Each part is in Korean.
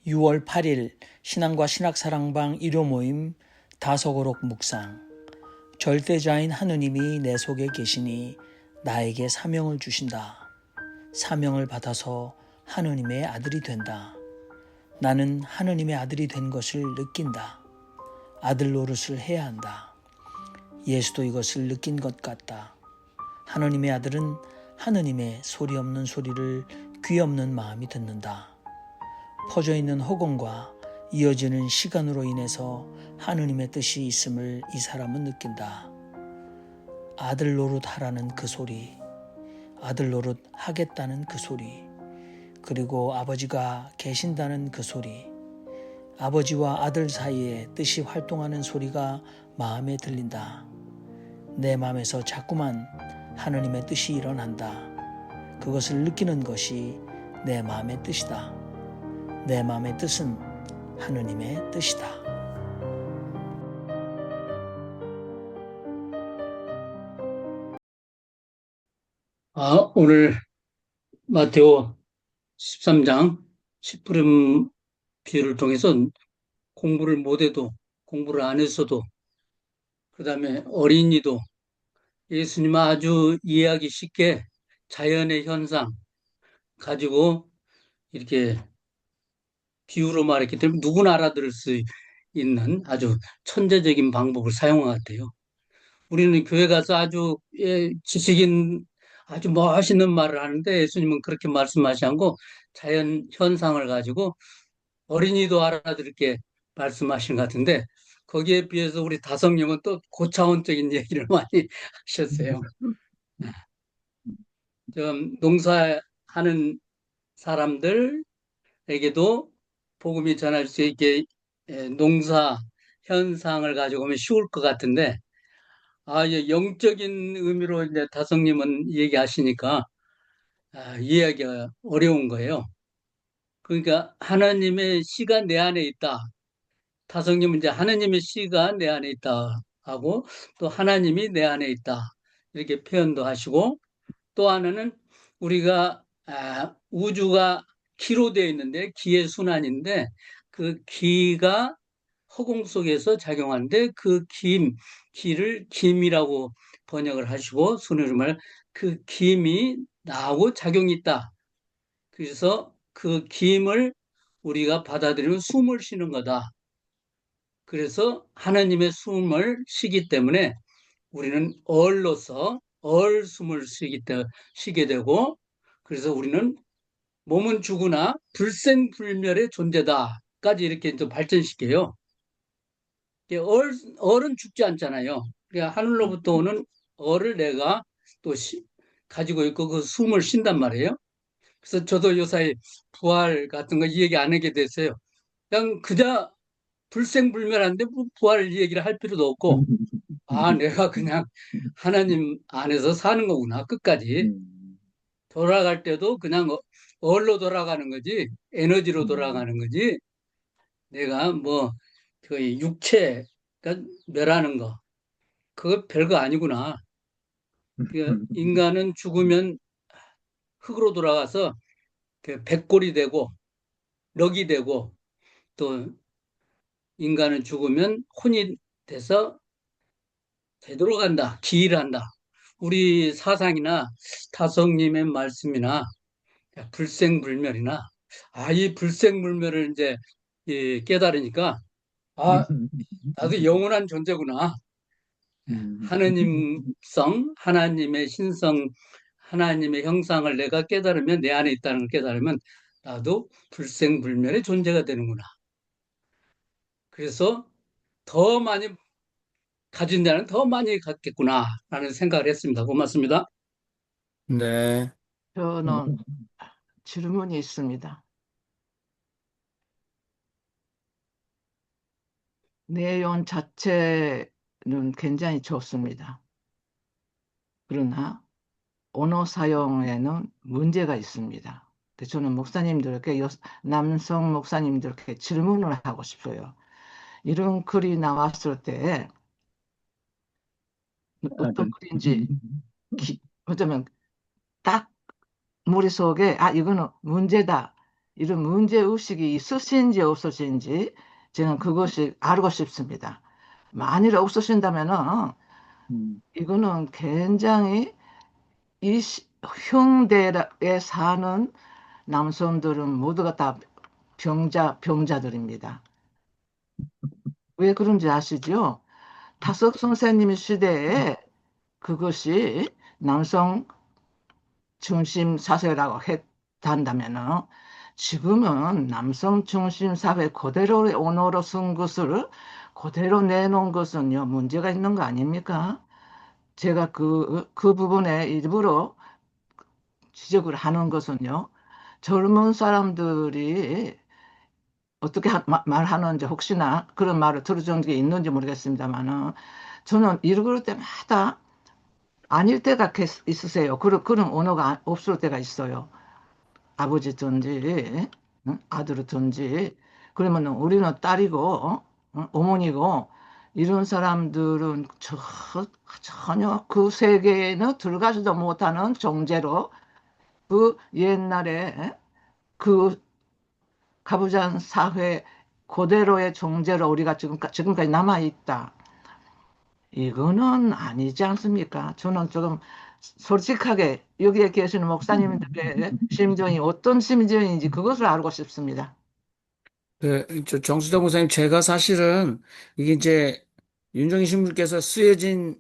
6월 8일 신앙과 신학사랑방 일요 모임 다소고록 묵상. 절대자인 하느님이 내 속에 계시니 나에게 사명을 주신다. 사명을 받아서 하느님의 아들이 된다. 나는 하느님의 아들이 된 것을 느낀다. 아들 노릇을 해야 한다. 예수도 이것을 느낀 것 같다. 하느님의 아들은 하느님의 소리 없는 소리를 귀 없는 마음이 듣는다. 퍼져 있는 허공과 이어지는 시간으로 인해서 하느님의 뜻이 있음을 이 사람은 느낀다. 아들 노릇 하라는 그 소리, 아들 노릇 하겠다는 그 소리, 그리고 아버지가 계신다는 그 소리, 아버지와 아들 사이에 뜻이 활동하는 소리가 마음에 들린다. 내 마음에서 자꾸만 하느님의 뜻이 일어난다. 그것을 느끼는 것이 내 마음의 뜻이다. 내 마음의 뜻은 하느님의 뜻이다. 오늘 마테오 13장 10푸름 비유를 통해서 공부를 못해도, 공부를 안 했어도, 그 다음에 어린이도 예수님 아주 이해하기 쉽게 자연의 현상 가지고 이렇게 비유로 말했기 때문에 누구나 알아들을 수 있는 아주 천재적인 방법을 사용한 것 같아요. 우리는 교회 가서 아주 지식인 아주 멋있는 말을 하는데 예수님은 그렇게 말씀하시 않고 자연 현상을 가지고 어린이도 알아듣게 말씀하신 것 같은데 거기에 비해서 우리 다성님은 또 고차원적인 얘기를 많이 하셨어요. 좀 농사하는 사람들에게도 복음이 전할 수 있게 농사 현상을 가지고 오면 쉬울 것 같은데 예, 영적인 의미로 이제 다성님은 얘기하시니까 이해하기가 어려운 거예요. 그러니까 하나님의 씨가 내 안에 있다. 다성님은 이제 하나님의 씨가 내 안에 있다 하고 또 하나님이 내 안에 있다. 이렇게 표현도 하시고 또 하나는 우리가 우주가 기로 되어 있는데 기의 순환인데 그 기가 허공 속에서 작용하는데 그 기를 김이라고 번역을 하시고 순으로 말 그 김이 나하고 작용이 있다. 그래서 그 김을 우리가 받아들이면 숨을 쉬는 거다. 그래서 하나님의 숨을 쉬기 때문에 우리는 얼로서 얼숨을 쉬게 되고 그래서 우리는 몸은 죽으나 불생불멸의 존재다까지 이렇게 좀 발전시켜요. 얼은 죽지 않잖아요. 그러니까 하늘로부터 오는 얼을 내가 또 가지고 있고 그 숨을 쉰단 말이에요. 그래서 저도 요사이 부활 같은 거 이 얘기 안 하게 됐어요. 그냥 그저 불생불멸한데 뭐 부활 얘기를 할 필요도 없고 내가 그냥 하나님 안에서 사는 거구나 끝까지. 돌아갈 때도 그냥 얼로 돌아가는 거지 에너지로 돌아가는 거지 내가 뭐 그 육체가 멸하는 거 그거 별거 아니구나. 그 인간은 죽으면 흙으로 돌아가서 그 백골이 되고 럭이 되고 또 인간은 죽으면 혼이 돼서 되돌아간다, 기일한다. 우리 사상이나 타성님의 말씀이나 불생불멸이나 이 불생불멸을 이제 깨달으니까 나도 영원한 존재구나. 하느님성, 하나님의 신성, 하나님의 형상을 내가 깨달으면 내 안에 있다는 걸 깨달으면 나도 불생불멸의 존재가 되는구나. 그래서 더 많이 가진 자는 더 많이 갖겠구나라는 생각을 했습니다. 고맙습니다. 네. 저는 질문이 있습니다. 내용 자체는 굉장히 좋습니다. 그러나 언어 사용에는 문제가 있습니다. 저는 목사님들께, 남성 목사님들께 질문을 하고 싶어요. 이런 글이 나왔을 때 어떤 글인지 어쩌면 딱 머릿속에 이거는 문제다. 이런 문제의식이 있으신지 없으신지 저는 그것이 알고 싶습니다. 만일 없으신다면은 음, 이거는 굉장히 이 흉대에 사는 남성들은 모두가 다 병자들입니다. 왜 그런지 아시죠? 타석 선생님의 시대에 그것이 남성 중심 사회라고 했단다면은 지금은 남성 중심 사회 그대로의 언어로 쓴 것을 그대로 내놓은 것은요, 문제가 있는 거 아닙니까? 제가 그 부분에 일부러 지적을 하는 것은요, 젊은 사람들이 어떻게 말하는지 혹시나 그런 말을 들어준 게 있는지 모르겠습니다만은 저는 읽을 때마다 아닐 때가 있으세요. 그런 언어가 없을 때가 있어요. 아버지든지 응? 아들이든지 그러면 우리는 딸이고 어머니고 이런 사람들은 전혀 그 세계에는 들어가지도 못하는 정제로 그 옛날에 그 가부장 사회 그대로의 정제로 우리가 지금까지 남아있다. 이거는 아니지 않습니까? 저는 조금 솔직하게 여기에 계시는 목사님들의 심정이 어떤 심정인지 그것을 알고 싶습니다. 저 정수정 목사님, 제가 사실은 이게 이제 윤정희 신부께서 쓰여진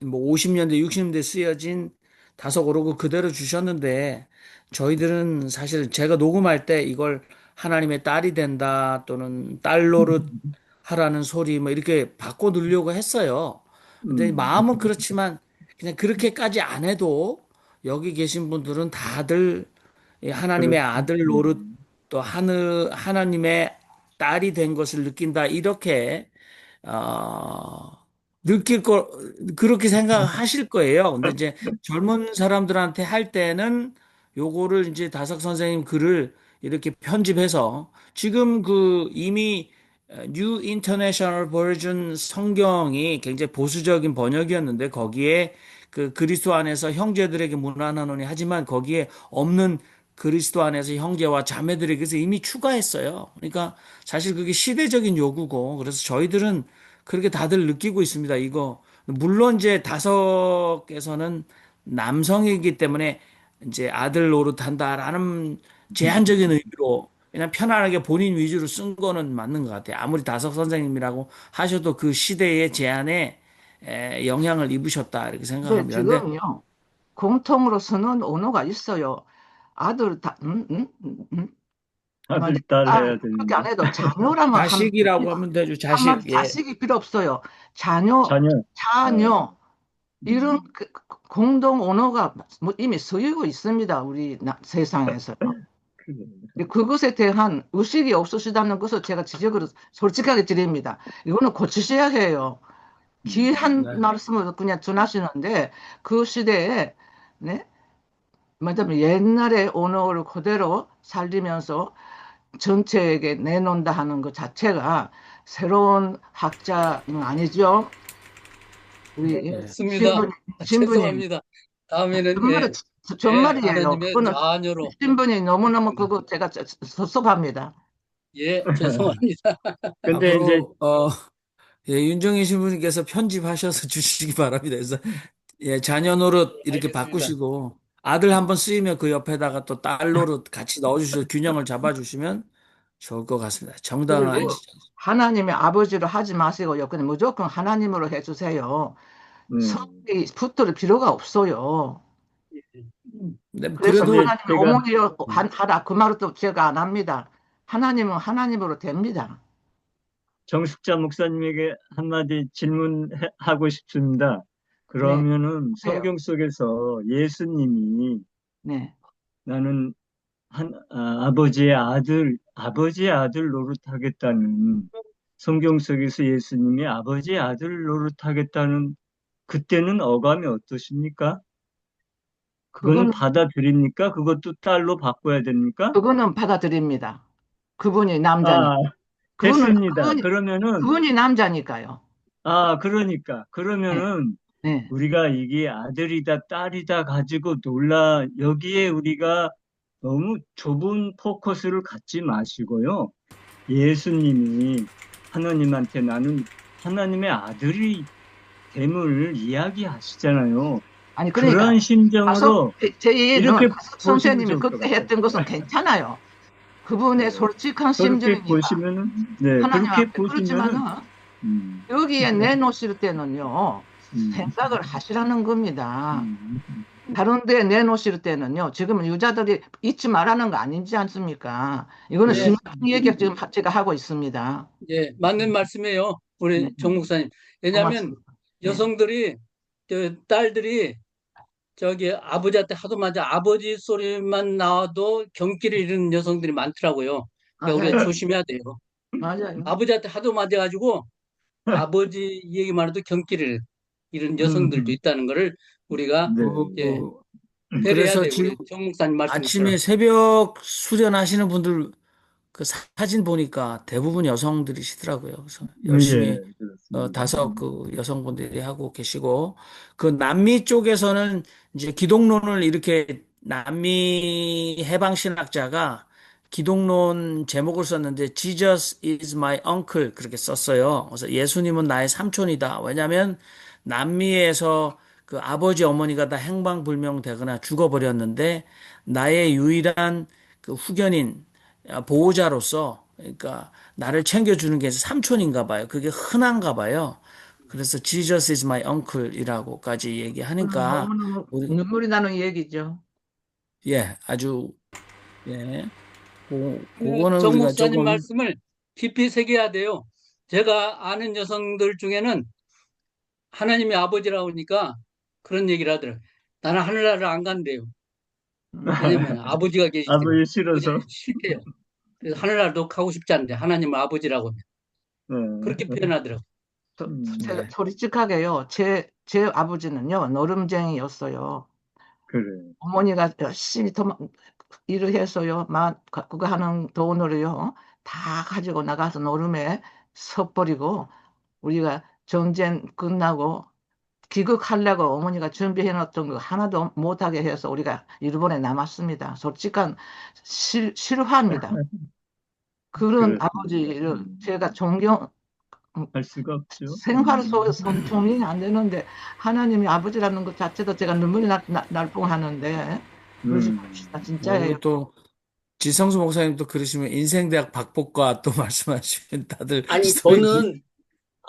뭐 50년대, 60년대 쓰여진 다섯 오록을 그대로 주셨는데 저희들은 사실 제가 녹음할 때 이걸 하나님의 딸이 된다 또는 딸 노릇 하라는 소리 뭐 이렇게 바꿔 넣으려고 했어요. 근데 음, 마음은 그렇지만 그냥 그렇게까지 안 해도 여기 계신 분들은 다들 이 하나님의 그렇죠. 아들 노릇 또 하나님의 딸이 된 것을 느낀다 이렇게 어, 느낄 거 그렇게 생각하실 거예요. 근데 이제 젊은 사람들한테 할 때는 요거를 이제 다석 선생님 글을 이렇게 편집해서 지금 그 이미 뉴 인터내셔널 버전 성경이 굉장히 보수적인 번역이었는데 거기에 그 그리스도 안에서 형제들에게 문안하노니 하지만 거기에 없는 그리스도 안에서 형제와 자매들에게서 이미 추가했어요. 그러니까 사실 그게 시대적인 요구고 그래서 저희들은 그렇게 다들 느끼고 있습니다. 이거 물론 이제 다석에서는 남성이기 때문에 이제 아들 노릇한다라는 제한적인 의미로 그냥 편안하게 본인 위주로 쓴 거는 맞는 것 같아요. 아무리 다석 선생님이라고 하셔도 그 시대의 제한에 영향을 입으셨다 이렇게 근데 생각합니다. 근데 지금요, 공통으로 쓰는 언어가 있어요. 아들, 뭐, 아들, 딸 해야 그렇게 안 되는데. 해도 자녀라면 하면 자식이라고 됩니다. 하면 되죠. 한마디 자식. 예. 자식이 필요 없어요. 자녀, 자녀. 어, 자녀. 이런 공동 언어가 뭐 이미 쓰이고 있습니다. 우리 세상에서. 그래. 근데 그것에 대한 의식이 없으시다는 것을 제가 지적으로 솔직하게 드립니다. 이거는 고치셔야 해요. 귀한 네. 말씀을 그냥 전하시는데 그 시대에 네? 뭐냐면 옛날의 언어를 그대로 살리면서 전체에게 내놓는다 하는 것 자체가 새로운 학자는 아니죠. 네, 우리 맞습니다. 신부님 죄송합니다. 다음에는 정말 정말이에요. 하나님의 그거는 자녀로. 신분이 너무너무 그거 제가 섭섭합니다. 죄송합니다. 근데 이제 앞으로 예, 윤정희 신부님께서 편집하셔서 주시기 바랍니다. 그래서 예, 자녀 노릇 이렇게 알겠습니다. 바꾸시고 아들 한번 쓰이면 그 옆에다가 또 딸 노릇 같이 넣어주셔서 균형을 잡아주시면 좋을 것 같습니다. 정당한 그리고 하나님의 아버지로 하지 마시고요. 그냥 무조건 하나님으로 해주세요. 음, 성이 붙들 필요가 없어요. 네, 그래서 그래도 근데 하나님 제가 어머니로 하라 그 말을 또 제가 안 합니다. 하나님은 하나님으로 됩니다. 정숙자 목사님에게 한마디 질문하고 싶습니다. 네, 그러면은 보세요. 성경 속에서 예수님이 네, 나는 아버지의 아들 노릇하겠다는 성경 속에서 예수님이 아버지의 아들 노릇하겠다는 그때는 어감이 어떠십니까? 그거는 그거는 받아들입니까? 그것도 딸로 바꿔야 됩니까? 그거는 받아들입니다. 그분이 남자니. 아, 그분은 됐습니다. 그러면은 그분이 남자니까요. 네, 그러면은 네. 우리가 이게 아들이다 딸이다 가지고 놀라 여기에 우리가 너무 좁은 포커스를 갖지 마시고요. 예수님이 하나님한테 나는 하나님의 아들이 됨을 이야기하시잖아요. 아니, 그러니까, 그러한 심정으로 제 얘기는 이렇게 가석 보시면 선생님이 좋을 것 그때 같아요. 했던 것은 괜찮아요. 그분의 네. 솔직한 그렇게 심정이니까. 보시면은, 네, 하나님 그렇게 앞에. 보시면은, 그렇지만은, 여기에 네, 내놓으실 때는요, 음, 생각을 하시라는 겁니다. 음, 다른 데 내놓으실 때는요, 지금 유자들이 잊지 말라는 거 아니지 않습니까? 이거는 예, 심각한 얘기 지금 제가 하고 있습니다. 예, 맞는 말씀이에요. 네, 우리 정 목사님. 왜냐하면 고맙습니다. 네. 여성들이, 딸들이 저기 아버지한테 하도 맞아 아버지 소리만 나와도 경기를 잃는 여성들이 많더라고요. 그러니까 우리가 맞아요. 조심해야 돼요. 맞아요. 아버지한테 하도 맞아가지고 아버지 얘기만 해도 경기를 잃은 여성들도 음, 있다는 것을 우리가 네. 예, 배려해야 그래서 돼요. 지금 우리 정 목사님 말씀처럼. 아침에 새벽 수련하시는 분들 그 사진 보니까 대부분 여성들이시더라고요. 그래서 예, 열심히 그렇습니다. 다섯 그 여성분들이 하고 계시고 그 남미 쪽에서는 이제 기독론을 이렇게 남미 해방 신학자가 기독론 제목을 썼는데 Jesus is my uncle 그렇게 썼어요. 그래서 예수님은 나의 삼촌이다. 왜냐하면 남미에서 그 아버지 어머니가 다 행방불명되거나 죽어버렸는데 나의 유일한 그 후견인 보호자로서 그러니까 나를 챙겨주는 게 삼촌인가 봐요. 그게 흔한가 봐요. 그래서 Jesus is my uncle이라고까지 얘기하니까 너무너무 우리 눈물이 나는 얘기죠. 예 아주 예 그거는 정 우리가 목사님 조금 말씀을 깊이 새겨야 돼요. 제가 아는 여성들 중에는 하나님이 아버지라고 하니까 그런 얘기를 하더라고요. 나는 하늘나라를 안 간대요. 왜냐면 아버지가 계시기 때문에. 아버지 싫어서, 그냥 싫대요. 그래서 하늘나라도 가고 싶지 않은데 하나님은 아버지라고 하면. 그렇게 네. 표현하더라고요. 제가 네. 솔직하게요. 제 아버지는요, 노름쟁이였어요. 그래. 어머니가 열심히 일을 해서요, 그거 하는 돈으로요, 다 가지고 나가서 노름에 섣버리고, 우리가 전쟁 끝나고 귀국하려고 어머니가 준비해 놓던 거 하나도 못하게 해서 우리가 일본에 남았습니다. 솔직한 실화입니다. 그런 그렇습니다. 아버지를 제가 존경, 할 수가 없죠. 생활 속에서 동의가 안 되는데 하나님이 아버지라는 것 자체도 제가 눈물이 날 뻔하는데 그러지 맙시다. 진짜예요. 그리고 또 지성수 목사님도 그러시면 인생대학 박복과 또 말씀하시면 다들 아니, 스토리 저는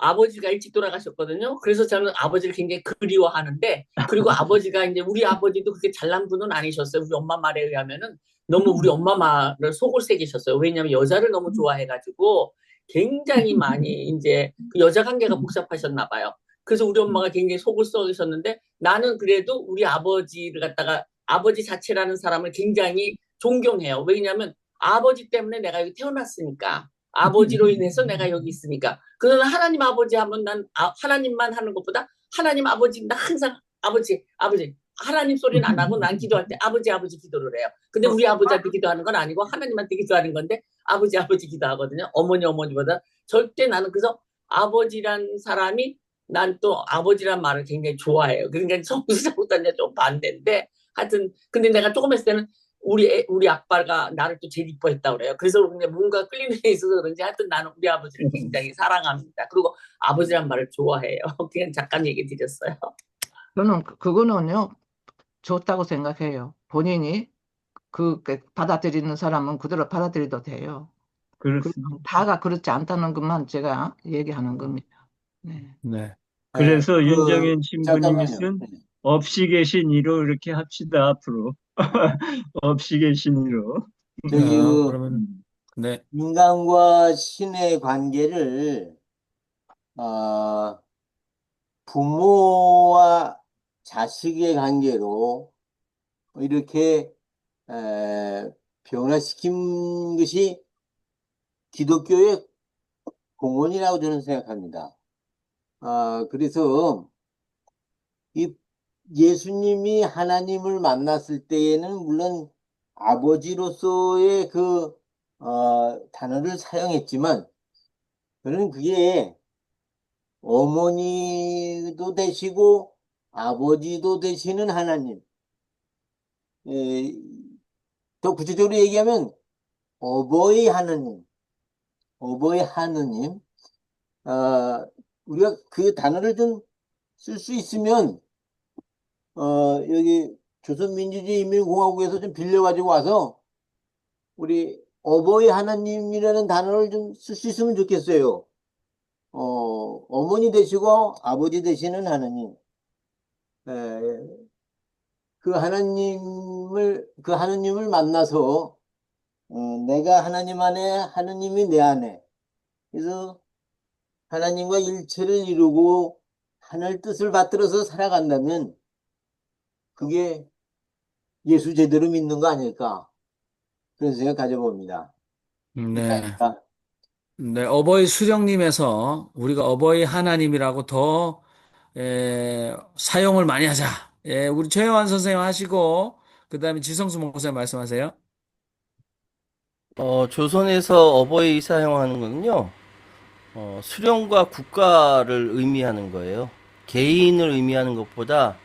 아버지가 일찍 돌아가셨거든요. 그래서 저는 아버지를 굉장히 그리워하는데, 그리고 아버지가 이제 우리 아버지도 그렇게 잘난 분은 아니셨어요. 우리 엄마 말에 의하면은 너무 우리 엄마 말을 속을 새기셨어요. 왜냐하면 여자를 너무 좋아해가지고 굉장히 많이 이제 그 여자 관계가 복잡하셨나 봐요. 그래서 우리 엄마가 굉장히 속을 썩이셨는데 나는 그래도 우리 아버지를 갖다가 아버지 자체라는 사람을 굉장히 존경해요. 왜냐하면 아버지 때문에 내가 여기 태어났으니까. 아버지로 인해서 내가 여기 있으니까. 그러나 하나님 아버지 하면 난 하나님만 하는 것보다 하나님 아버지 나 항상 아버지 아버지 하나님 소리는 안 하고 난 기도할 때 아버지 아버지 기도를 해요. 근데 우리 아버지한테 기도하는 건 아니고 하나님한테 기도하는 건데 아버지 아버지 기도하거든요. 어머니 어머니보다 절대 나는 그래서 아버지란 사람이 난 또 아버지란 말을 굉장히 좋아해요. 그러니까 정수장보다는 좀 반대인데 하여튼 근데 내가 조금 했을 때는 우리 아빠가 나를 또 제일 이뻐했다 그래요. 그래서 그냥 뭔가 끌리는 게 있어서 그런지 하여튼 나는 우리 아버지를 굉장히 사랑합니다. 그리고 아버지란 말을 좋아해요. 그냥 잠깐 얘기 드렸어요. 저는 그거는요 좋다고 생각해요. 본인이 받아들이는 사람은 그대로 받아들여도 돼요. 그렇습니다. 다가 그렇지 않다는 것만 제가 얘기하는 겁니다. 네. 네. 예, 그래서 윤정현 신부님이 잠깐만요. 쓴 없이 계신 이로 이렇게 합시다, 앞으로. 없이 계신 이로. 저기 그러면 네. 인간과 신의 관계를 어, 부모와 자식의 관계로 이렇게 변화시킨 것이 기독교의 공헌이라고 저는 생각합니다. 그래서 이 예수님이 하나님을 만났을 때에는 물론 아버지로서의 단어를 사용했지만 저는 그게 어머니도 되시고 아버지도 되시는 하나님, 에, 더 구체적으로 얘기하면 어버이 하느님, 어버이 하느님, 아, 우리가 그 단어를 좀 쓸 수 있으면, 여기 조선민주주의인민공화국에서 좀 빌려가지고 와서 우리 어버이 하나님이라는 단어를 좀 쓸 수 있으면 좋겠어요. 어머니 되시고 아버지 되시는 하나님. 에, 그 하나님을 만나서, 내가 하나님 안에, 하나님이 내 안에. 그래서 하나님과 일체를 이루고 하늘 뜻을 받들어서 살아간다면 그게 예수 제대로 믿는 거 아닐까. 그런 생각 가져봅니다. 네. 아, 네, 어버이 수령님에서 우리가 어버이 하나님이라고 더 사용을 많이 하자. 우리 최영환 선생님 하시고 그다음에 지성수 목사님 말씀하세요. 조선에서 어버이 사용하는 거는요, 수령과 국가를 의미하는 거예요. 개인을 의미하는 것보다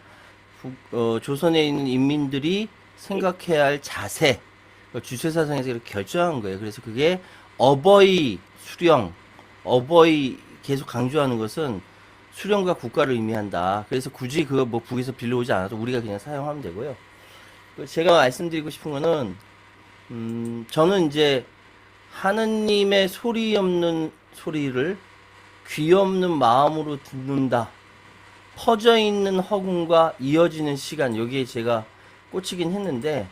조선에 있는 인민들이 생각해야 할 자세, 주체사상에서 이렇게 결정한 거예요. 그래서 그게 어버이 수령, 어버이 계속 강조하는 것은 수령과 국가를 의미한다. 그래서 굳이 그거 뭐 북에서 빌려오지 않아도 우리가 그냥 사용하면 되고요. 제가 말씀드리고 싶은 거는 저는 이제 하느님의 소리 없는 소리를 귀 없는 마음으로 듣는다. 퍼져 있는 허공과 이어지는 시간, 여기에 제가 꽂히긴 했는데,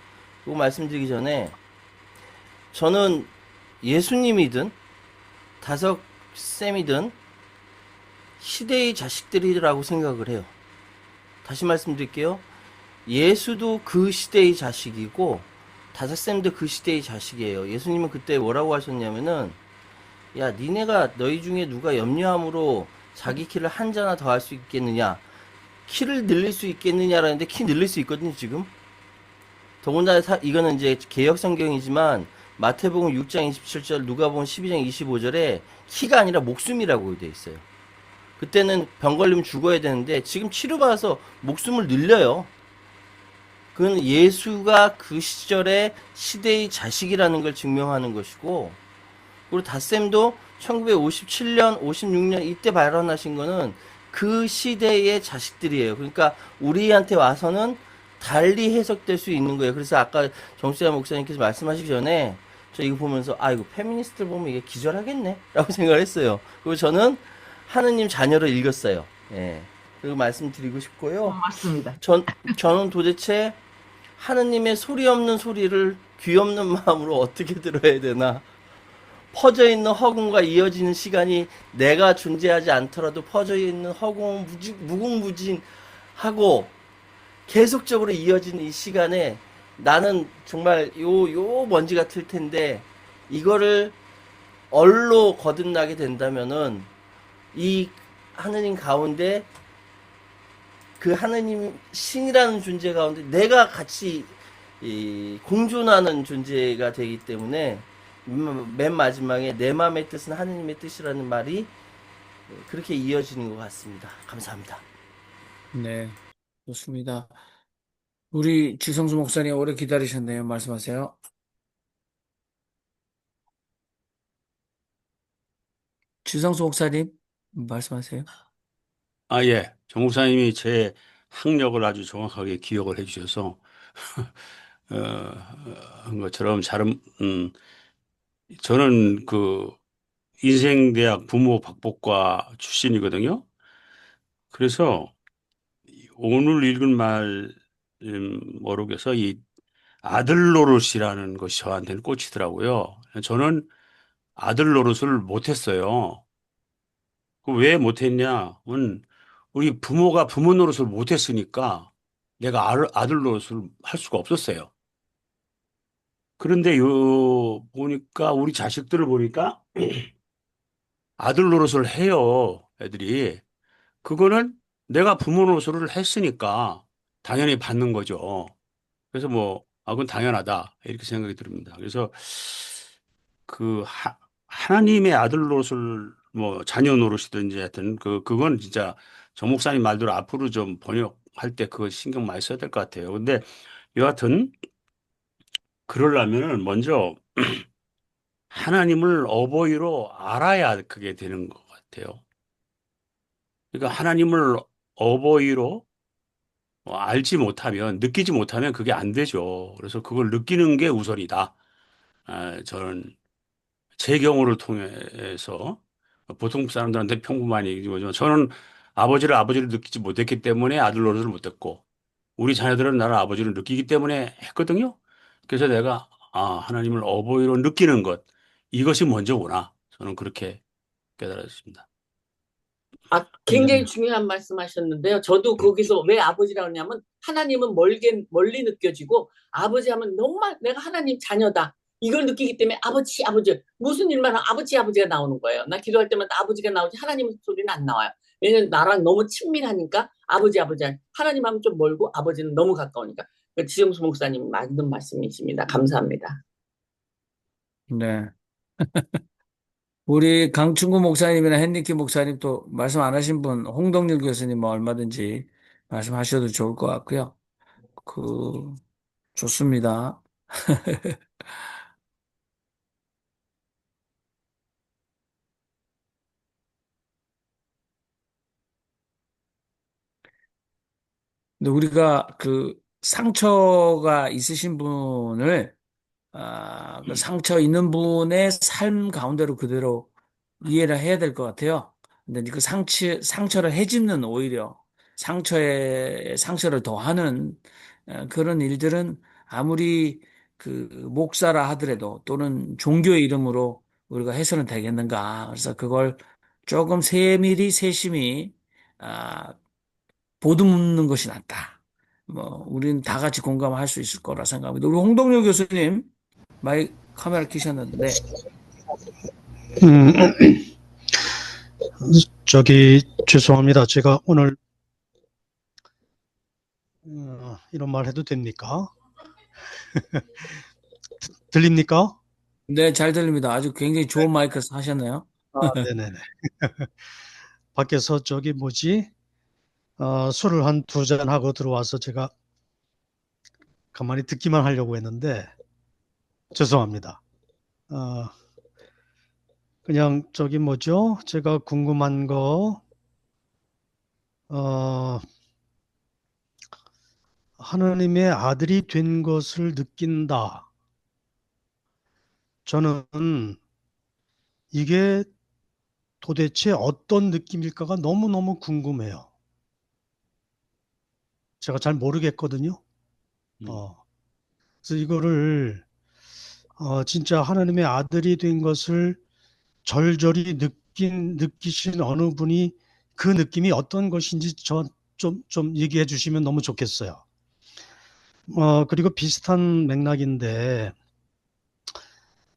이거 말씀드리기 전에, 저는 예수님이든, 다섯 쌤이든, 시대의 자식들이라고 생각을 해요. 다시 말씀드릴게요. 예수도 그 시대의 자식이고, 다섯 쌤도 그 시대의 자식이에요. 예수님은 그때 뭐라고 하셨냐면은, 야, 니네가 너희 중에 누가 염려함으로 자기 키를 한 자나 더 할 수 있겠느냐? 키를 늘릴 수 있겠느냐라는데 키 늘릴 수 있거든요, 지금. 더군다나 이거는 이제 개역 성경이지만 마태복음 6장 27절, 누가복음 12장 25절에 키가 아니라 목숨이라고 되어 있어요. 그때는 병 걸리면 죽어야 되는데 지금 치료받아서 목숨을 늘려요. 그건 예수가 그 시절의 시대의 자식이라는 걸 증명하는 것이고, 그리고 닷쌤도 1957년, 56년 이때 발언하신 거는 그 시대의 자식들이에요. 그러니까 우리한테 와서는 달리 해석될 수 있는 거예요. 그래서 아까 정수야 목사님께서 말씀하시기 전에 저 이거 보면서 이거 페미니스트를 보면 이게 기절하겠네 라고 생각을 했어요. 그리고 저는 하느님 자녀를 읽었어요. 예. 그리고 말씀드리고 싶고요. 맞습니다. 저는 도대체 하느님의 소리 없는 소리를 귀 없는 마음으로 어떻게 들어야 되나. 퍼져 있는 허공과 이어지는 시간이 내가 존재하지 않더라도 퍼져 있는 허공은 무궁무진하고 계속적으로 이어지는 이 시간에 나는 정말 요 먼지 같을 텐데 이거를 얼로 거듭나게 된다면은 이 하느님 가운데 그 하느님 신이라는 존재 가운데 내가 같이 공존하는 존재가 되기 때문에 맨 마지막에 내 마음의 뜻은 하느님의 뜻이라는 말이 그렇게 이어지는 것 같습니다. 감사합니다. 네, 좋습니다. 우리 지성수 목사님 오래 기다리셨네요. 말씀하세요. 지성수 목사님 말씀하세요. 예. 정 목사님이 제 학력을 아주 정확하게 기억을 해주셔서 한 것처럼 저는 그 인생대학 부모 박복과 출신이거든요. 그래서 오늘 읽은 말 어록에서 이 아들 노릇이라는 것이 저한테는 꽂히더라고요. 저는 아들 노릇을 못했어요. 왜 못했냐면 우리 부모가 부모 노릇을 못했으니까 내가 아들 노릇을 할 수가 없었어요. 그런데 보니까 우리 자식들을 보니까 아들 노릇을 해요, 애들이. 그거는 내가 부모 노릇을 했으니까 당연히 받는 거죠. 그래서 그건 당연하다. 이렇게 생각이 듭니다. 그래서 그 하나님의 아들 노릇을 자녀 노릇이든지 하여튼 그건 진짜 정 목사님 말대로 앞으로 좀 번역할 때 그거 신경 많이 써야 될 것 같아요. 근데 여하튼 그러려면은 먼저 하나님을 어버이로 알아야 그게 되는 것 같아요. 그러니까 하나님을 어버이로 알지 못하면, 느끼지 못하면 그게 안 되죠. 그래서 그걸 느끼는 게 우선이다. 저는 제 경우를 통해서 보통 사람들한테 평범한 얘기지만 저는 아버지를 느끼지 못했기 때문에 아들 노릇을 못했고 우리 자녀들은 나를 아버지를 느끼기 때문에 했거든요. 그래서 내가 하나님을 어버이로 느끼는 것 이것이 먼저구나. 저는 그렇게 깨달았습니다. 굉장히 중요한 말씀하셨는데요. 저도 거기서 왜 아버지라고 하냐면 하나님은 멀리 느껴지고 아버지 하면 정말 내가 하나님 자녀다. 이걸 느끼기 때문에 아버지 무슨 일만 하면 아버지가 나오는 거예요. 나 기도할 때마다 아버지가 나오지 하나님 소리는 안 나와요. 왜냐면 나랑 너무 친밀하니까 아버지 하나님 하면 좀 멀고 아버지는 너무 가까우니까. 지정수 목사님 맞는 말씀이십니다. 감사합니다. 네. 우리 강충구 목사님이나 헨리키 목사님 또 말씀 안 하신 분, 홍동률 교수님 뭐 얼마든지 말씀하셔도 좋을 것 같고요. 좋습니다. 근데 우리가 상처가 있으신 분을, 그 상처 있는 분의 삶 가운데로 그대로 이해를 해야 될 것 같아요. 근데 그 상처를 헤집는 오히려 상처를 더하는 그런 일들은 아무리 목사라 하더라도 또는 종교의 이름으로 우리가 해서는 되겠는가. 그래서 그걸 조금 세심히 아, 보듬는 것이 낫다. 우리는 다 같이 공감할 수 있을 거라 생각합니다. 우리 홍동료 교수님, 카메라 켜셨는데, 음, 죄송합니다. 제가 오늘, 이런 말 해도 됩니까? 들립니까? 네, 잘 들립니다. 아주 굉장히 좋은 마이크 하셨네요. 네네네. 밖에서 술을 한 2잔 하고 들어와서 제가 가만히 듣기만 하려고 했는데, 죄송합니다. 그냥 제가 궁금한 거, 하나님의 아들이 된 것을 느낀다. 저는 이게 도대체 어떤 느낌일까가 너무너무 궁금해요. 제가 잘 모르겠거든요. 그래서 이거를 진짜 하나님의 아들이 된 것을 절절히 느끼신 어느 분이 그 느낌이 어떤 것인지 좀 얘기해 주시면 너무 좋겠어요. 그리고 비슷한 맥락인데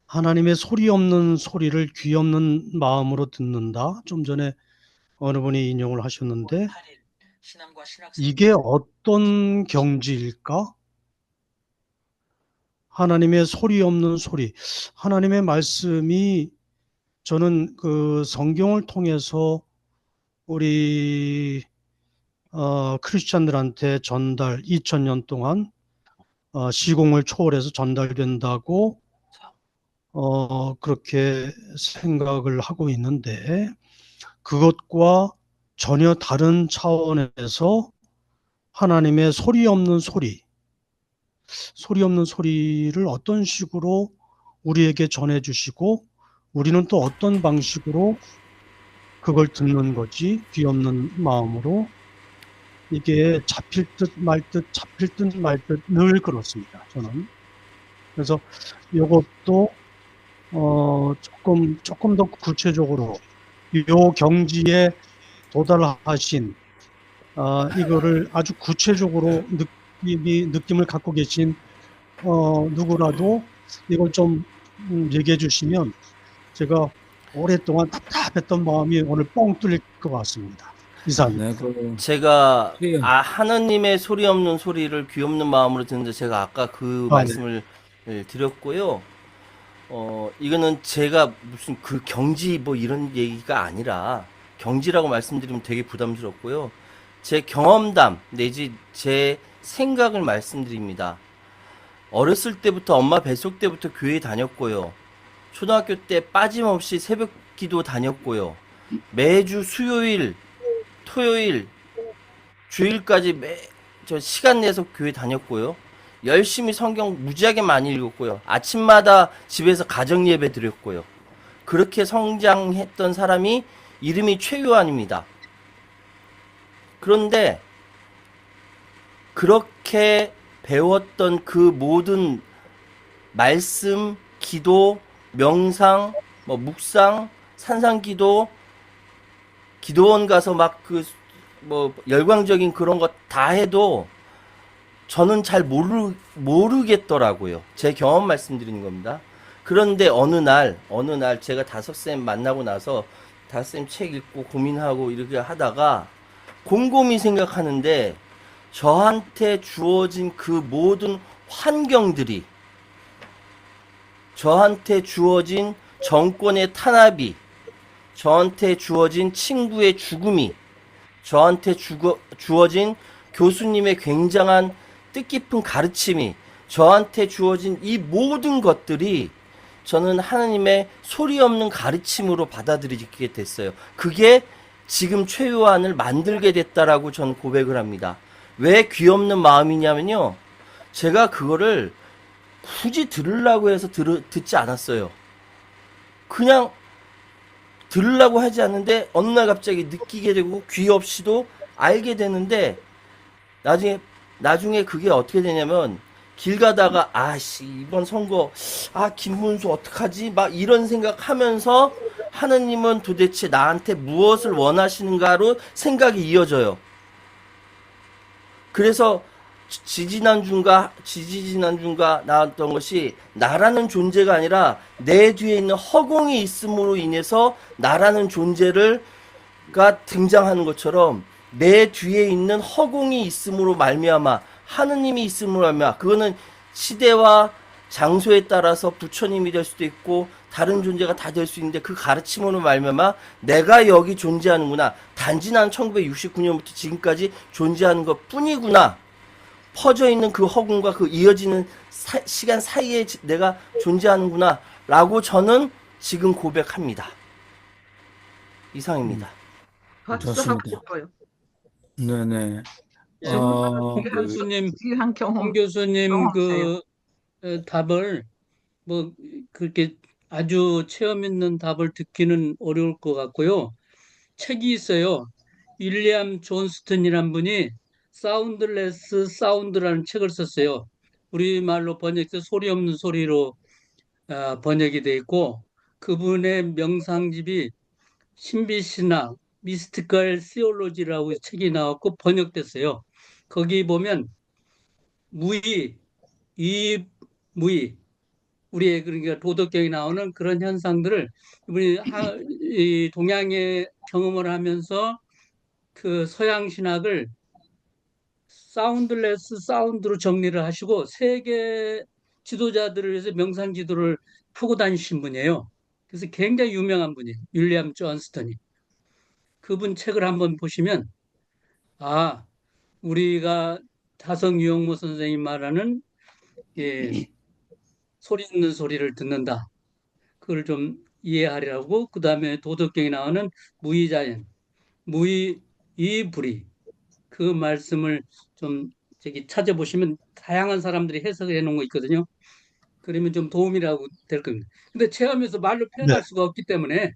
하나님의 소리 없는 소리를 귀 없는 마음으로 듣는다. 좀 전에 어느 분이 인용을 하셨는데 이게 어떤 경지일까? 하나님의 소리 없는 소리. 하나님의 말씀이 저는 그 성경을 통해서 우리 크리스찬들한테 2000년 동안 시공을 초월해서 전달된다고 그렇게 생각을 하고 있는데 그것과 전혀 다른 차원에서 하나님의 소리 없는 소리를 어떤 식으로 우리에게 전해주시고 우리는 또 어떤 방식으로 그걸 듣는 거지, 귀 없는 마음으로. 이게 잡힐 듯 말 듯 늘 그렇습니다, 저는. 그래서 이것도 조금 더 구체적으로 요 경지에 도달하신 이거를 아주 구체적으로 느낌을 갖고 계신 누구라도 이걸 좀 얘기해 주시면 제가 오랫동안 답답했던 마음이 오늘 뻥 뚫릴 것 같습니다. 이상입니다. 네, 제가 하나님의 소리 없는 소리를 귀 없는 마음으로 듣는데 제가 아까 그 말씀을 드렸고요. 이거는 제가 무슨 그 경지 뭐 이런 얘기가 아니라 경지라고 말씀드리면 되게 부담스럽고요. 제 경험담 내지 제 생각을 말씀드립니다. 어렸을 때부터 엄마 뱃속 때부터 교회 다녔고요. 초등학교 때 빠짐없이 새벽 기도 다녔고요. 매주 수요일, 토요일, 주일까지 저 시간 내서 교회 다녔고요. 열심히 성경 무지하게 많이 읽었고요. 아침마다 집에서 가정 예배 드렸고요. 그렇게 성장했던 사람이 이름이 최요한입니다. 그런데 그렇게 배웠던 그 모든 말씀, 기도, 명상, 묵상, 산상기도, 기도원 가서 막 열광적인 그런 거 다 해도 저는 잘 모르겠더라고요. 제 경험 말씀드리는 겁니다. 그런데 어느 날 제가 다섯쌤 만나고 나서 다섯쌤 책 읽고 고민하고 이렇게 하다가 곰곰이 생각하는데 저한테 주어진 그 모든 환경들이, 저한테 주어진 정권의 탄압이, 저한테 주어진 친구의 죽음이, 저한테 주어진 교수님의 굉장한 뜻깊은 가르침이, 저한테 주어진 이 모든 것들이 저는 하나님의 소리 없는 가르침으로 받아들이게 됐어요. 그게 지금 최요한을 만들게 됐다라고 저는 고백을 합니다. 왜 귀 없는 마음이냐면요, 제가 그거를 굳이 들으려고 해서 듣지 않았어요. 그냥 들으려고 하지 않는데 어느 날 갑자기 느끼게 되고 귀 없이도 알게 되는데, 나중에 그게 어떻게 되냐면, 길 가다가 이번 선거 김문수 어떡하지? 막 이런 생각하면서 하느님은 도대체 나한테 무엇을 원하시는가로 생각이 이어져요. 그래서 지지난주인가 나왔던 것이, 나라는 존재가 아니라 내 뒤에 있는 허공이 있음으로 인해서 나라는 존재가 등장하는 것처럼, 내 뒤에 있는 허공이 있음으로 말미암아, 하느님이 있음으로 말미암아, 그거는 시대와 장소에 따라서 부처님이 될 수도 있고 다른 존재가 다 될 수 있는데, 그 가르침으로 말미암아 내가 여기 존재하는구나, 단지 난 1969년부터 지금까지 존재하는 것 뿐이구나, 퍼져 있는 그 허공과 그 이어지는 시간 사이에 내가 존재하는구나 라고 저는 지금 고백합니다. 이상입니다. 박수하고 좋습니다. 싶어요. 네네. 홍 교수님, 귀한 경험. 홍 교수님 경험하세요. 답을 그렇게 아주 체험 있는 답을 듣기는 어려울 것 같고요. 책이 있어요. 윌리엄 존스턴이란 분이 사운드레스 사운드라는 책을 썼어요. 우리말로 번역해서 소리 없는 소리로 번역이 돼 있고, 그분의 명상집이 신비신학, 미스티컬 시올로지라고 책이 나왔고 번역됐어요. 거기 보면 무의, 이무의, 우리의 그러니까 도덕경에 나오는 그런 현상들을 우리 이 동양의 경험을 하면서 그 서양 신학을 사운드레스 사운드로 정리를 하시고 세계 지도자들을 위해서 명상 지도를 푸고 다니신 분이에요. 그래서 굉장히 유명한 분이에요. 윌리엄 존스턴이. 그분 책을 한번 보시면, 우리가 다성 유영모 선생님 말하는 소리 있는 소리를 듣는다, 그걸 좀 이해하려고, 그 다음에 도덕경에 나오는 무의자연, 무의이불이, 그 말씀을 좀 찾아보시면 다양한 사람들이 해석을 해놓은 거 있거든요. 그러면 좀 도움이라고 될 겁니다. 근데 체험에서 말로 표현할 수가 없기 때문에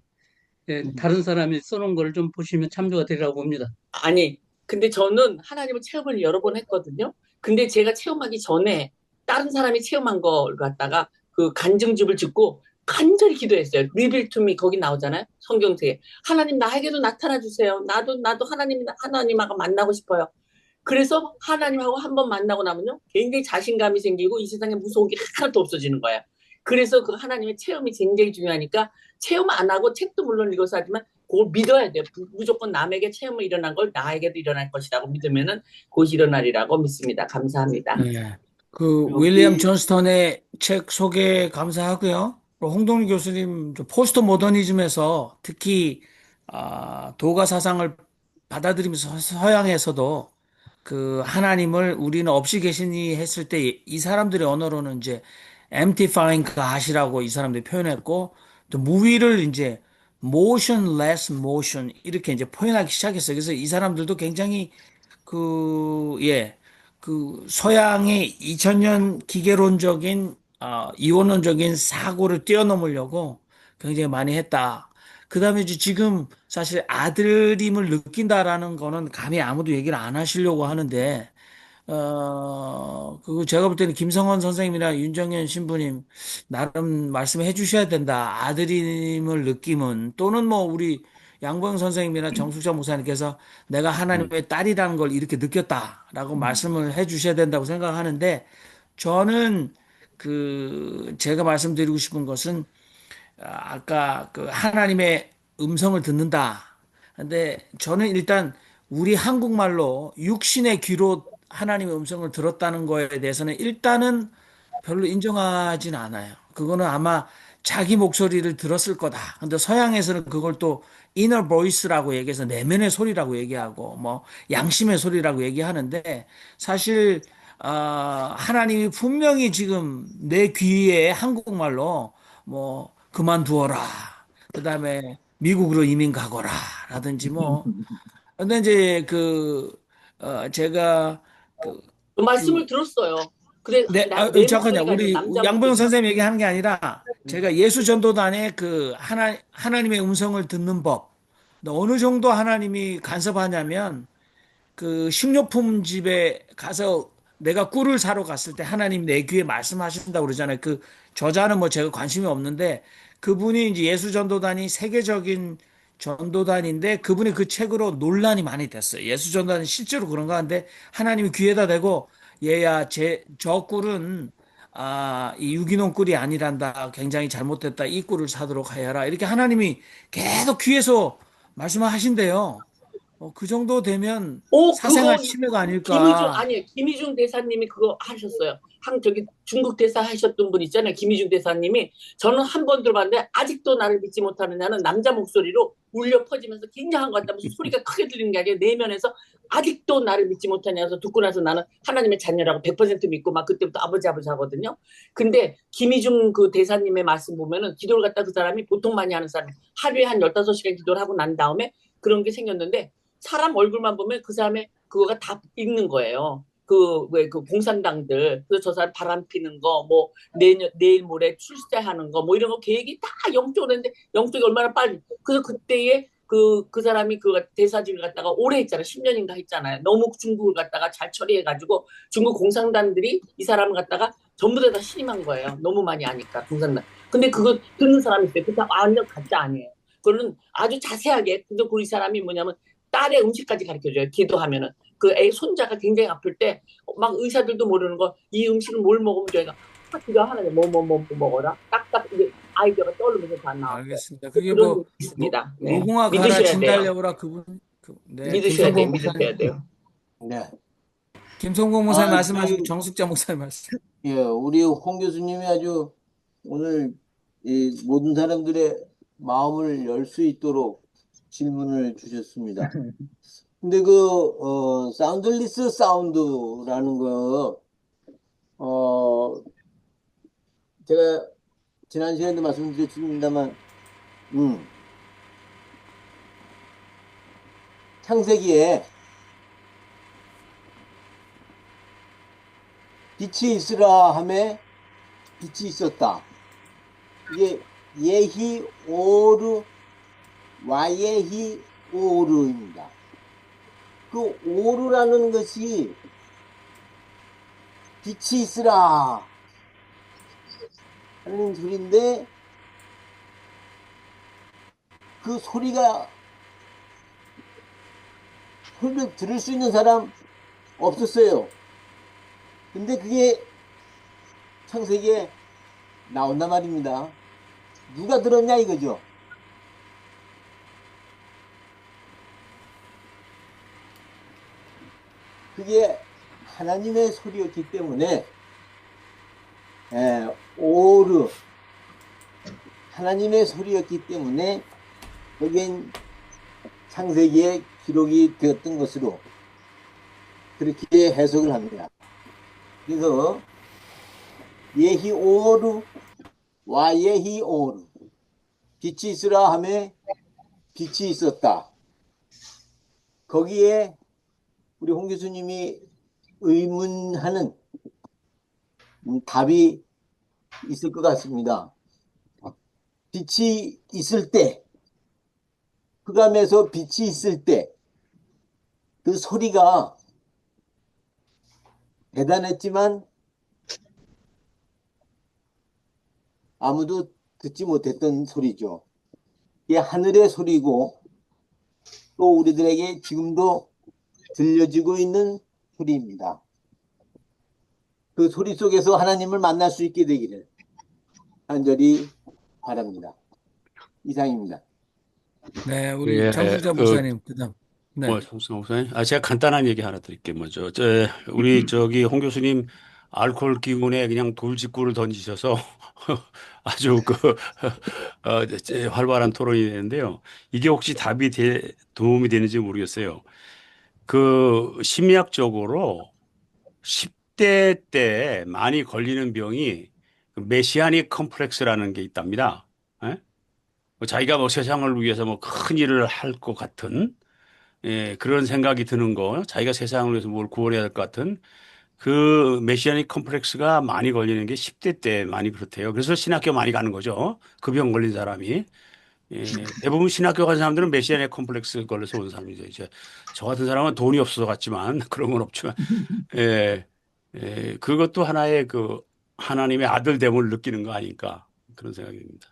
다른 사람이 써놓은 걸 좀 보시면 참조가 되리라고 봅니다. 아니, 근데 저는 하나님을 체험을 여러 번 했거든요. 근데 제가 체험하기 전에 다른 사람이 체험한 걸 갖다가 그 간증집을 듣고 간절히 기도했어요. Reveal to me, 거기 나오잖아요. 성경책에. 하나님 나에게도 나타나 주세요. 나도 하나님하고 만나고 싶어요. 그래서 하나님하고 한번 만나고 나면요, 굉장히 자신감이 생기고 이 세상에 무서운 게 하나도 없어지는 거예요. 그래서 그 하나님의 체험이 굉장히 중요하니까 체험 안 하고 책도 물론 읽어서 하지만 그걸 믿어야 돼요. 무조건 남에게 체험을 일어난 걸 나에게도 일어날 것이라고 믿으면은 그것이 일어나리라고 믿습니다. 감사합니다. 네. 그 윌리엄 존스턴의 책 소개 감사하고요. 홍동일 교수님 포스트 모더니즘에서 특히 도가 사상을 받아들이면서 서양에서도 그 하나님을 우리는 없이 계시니 했을 때 이 사람들의 언어로는 이제 emptifying God이라고 이 사람들이 표현했고 또 무위를 이제 motionless motion 이렇게 이제 표현하기 시작했어요. 그래서 이 사람들도 굉장히 예, 그 서양의 2000년 기계론적인 이원론적인 사고를 뛰어넘으려고 굉장히 많이 했다. 그다음에 이제 지금 사실 아들임을 느낀다라는 거는 감히 아무도 얘기를 안 하시려고 하는데 그거 제가 볼 때는 김성원 선생님이나 윤정현 신부님, 나름 말씀해 주셔야 된다. 아들임을 느끼면, 또는 뭐, 우리 양보영 선생님이나 정숙자 목사님께서 내가 하나님의 딸이라는 걸 이렇게 느꼈다라고 말씀을 해 주셔야 된다고 생각하는데, 저는 제가 말씀드리고 싶은 것은, 아까 그 하나님의 음성을 듣는다. 근데 저는 일단 우리 한국말로 육신의 귀로 하나님의 음성을 들었다는 거에 대해서는 일단은 별로 인정하진 않아요. 그거는 아마 자기 목소리를 들었을 거다. 근데 서양에서는 그걸 또 inner voice라고 얘기해서 내면의 소리라고 얘기하고 뭐 양심의 소리라고 얘기하는데 사실 하나님이 분명히 지금 내 귀에 한국말로 뭐 그만두어라. 그다음에 미국으로 이민 가거라. 라든지 뭐. 근데 이제 제가 그, 그 그 말씀을 들었어요. 그래, 네, 내 잠깐요. 목소리가 아니라 우리 남자 양보영 목소리. 선생님 얘기하는 게 아니라 제가 예수 전도단의 하나님의 음성을 듣는 법. 어느 정도 하나님이 간섭하냐면 그 식료품 집에 가서 내가 꿀을 사러 갔을 때 하나님 내 귀에 말씀하신다고 그러잖아요. 그 저자는 뭐 제가 관심이 없는데 그분이 이제 예수 전도단이 세계적인 전도단인데 그분이 그 책으로 논란이 많이 됐어요. 예수 전도단이 실제로 그런가 하는데 하나님이 귀에다 대고 얘야 저 꿀은 이 유기농 꿀이 아니란다. 굉장히 잘못됐다. 이 꿀을 사도록 하여라. 이렇게 하나님이 계속 귀에서 말씀을 하신대요. 그 정도 되면 사생활 그거 침해가 아닐까. 김희중 대사님이 그거 하셨어요. 저기 중국 대사 하셨던 분 있잖아요. 김희중 대사님이 저는 한 번 들어봤는데 아직도 나를 믿지 못하느냐는 남자 목소리로 울려 퍼지면서 굉장한 것 같다. 무슨 소리가 크게 들리는 게 아니라 내면에서 아직도 나를 믿지 못하냐서 듣고 나서 나는 하나님의 자녀라고 100% 믿고 막 그때부터 아버지 하거든요. 근데 김희중 그 대사님의 말씀 보면은 기도를 갖다 그 사람이 보통 많이 하는 사람이 하루에 한 15시간 기도를 하고 난 다음에 그런 게 생겼는데 사람 얼굴만 보면 그 사람의 그거가 다 있는 거예요. 그 공산당들, 그래서 저 사람 바람 피는 거, 뭐, 내일 모레 출세하는 거, 뭐 이런 거 계획이 다 영적으로 했는데, 영적이 얼마나 빨리. 그래서 그때에 그 사람이 대사직을 갖다가 오래 했잖아요. 10년인가 했잖아요. 너무 중국을 갖다가 잘 처리해가지고, 중국 공산당들이 이 사람을 갖다가 전부 다 신임한 거예요. 너무 많이 아니까, 공산당. 근데 그거 듣는 사람이 있어요. 그게 완전 가짜 아니에요. 그거는 아주 자세하게, 근데 그 이 사람이 뭐냐면, 딸의 음식까지 가르쳐줘요. 기도하면은. 애 손자가 굉장히 아플 때 막 의사들도 모르는 거 이 음식은 뭘 먹으면 저희가 기도 하는데 뭐 먹어라. 딱딱 이게 아이디어가 떠오르면서 다 나와요. 알겠습니다. 그게 그런 뭐 게 있습니다. 네. 무궁화 가라 믿으셔야 돼요. 진달려오라 그분. 네, 믿으셔야 돼요. 김성공 목사님. 믿으셔야 돼요. 네. 김성공 목사님 말씀하시고 저희, 정숙자 목사님 말씀. 예, 우리 홍 교수님이 아주 오늘 이 모든 사람들의 마음을 열 수 있도록 질문을 주셨습니다. 근데 사운드리스 사운드라는 거, 제가 지난 시간에도 말씀드렸습니다만, 창세기에 빛이 있으라 함에 빛이 있었다. 이게 예히 오르 와예히 오르입니다. 그 오르라는 것이 빛이 있으라 하는 소리인데 그 소리가 소리를 들을 수 있는 사람 없었어요. 근데 그게 창세기에 나온단 말입니다. 누가 들었냐 이거죠. 그게 하나님의 소리였기 때문에 오르 하나님의 소리였기 때문에 거기엔 창세기에 기록이 되었던 것으로 그렇게 해석을 합니다. 그래서 예히 오르 와 예히 오르 빛이 있으라 하매 빛이 있었다. 거기에 우리 홍 교수님이 의문하는 답이 있을 것 같습니다. 빛이 있을 때, 흑암에서 빛이 있을 때, 그 소리가 대단했지만 아무도 듣지 못했던 소리죠. 이게 하늘의 소리고 또 우리들에게 지금도 들려지고 있는 소리입니다. 그 소리 속에서 하나님을 만날 수 있게 되기를 간절히 바랍니다. 이상입니다. 네, 우리 예, 정숙자 목사님, 그다음. 네. 정승 목사님. 제가 간단한 얘기 하나 드릴게요. 먼저, 우리 홍 교수님 알코올 기운에 그냥 돌직구를 던지셔서 아주 활발한 토론이 되는데요. 이게 혹시 도움이 되는지 모르겠어요. 심리학적으로 10대 때 많이 걸리는 병이 메시아닉 컴플렉스라는 게 있답니다. 예? 자기가 세상을 위해서 큰 일을 할 것 같은 그런 생각이 드는 거, 자기가 세상을 위해서 뭘 구원해야 될 것 같은 그 메시아닉 컴플렉스가 많이 걸리는 게 10대 때 많이 그렇대요. 그래서 신학교 많이 가는 거죠. 그 병 걸린 사람이. 대부분 신학교 간 사람들은 메시아닉 컴플렉스 걸려서 온 사람이죠. 이제 저 같은 사람은 돈이 없어서 갔지만 그런 건 없지만, 예, 그것도 하나의 하나님의 아들됨을 느끼는 거 아닐까 그런 생각이 듭니다.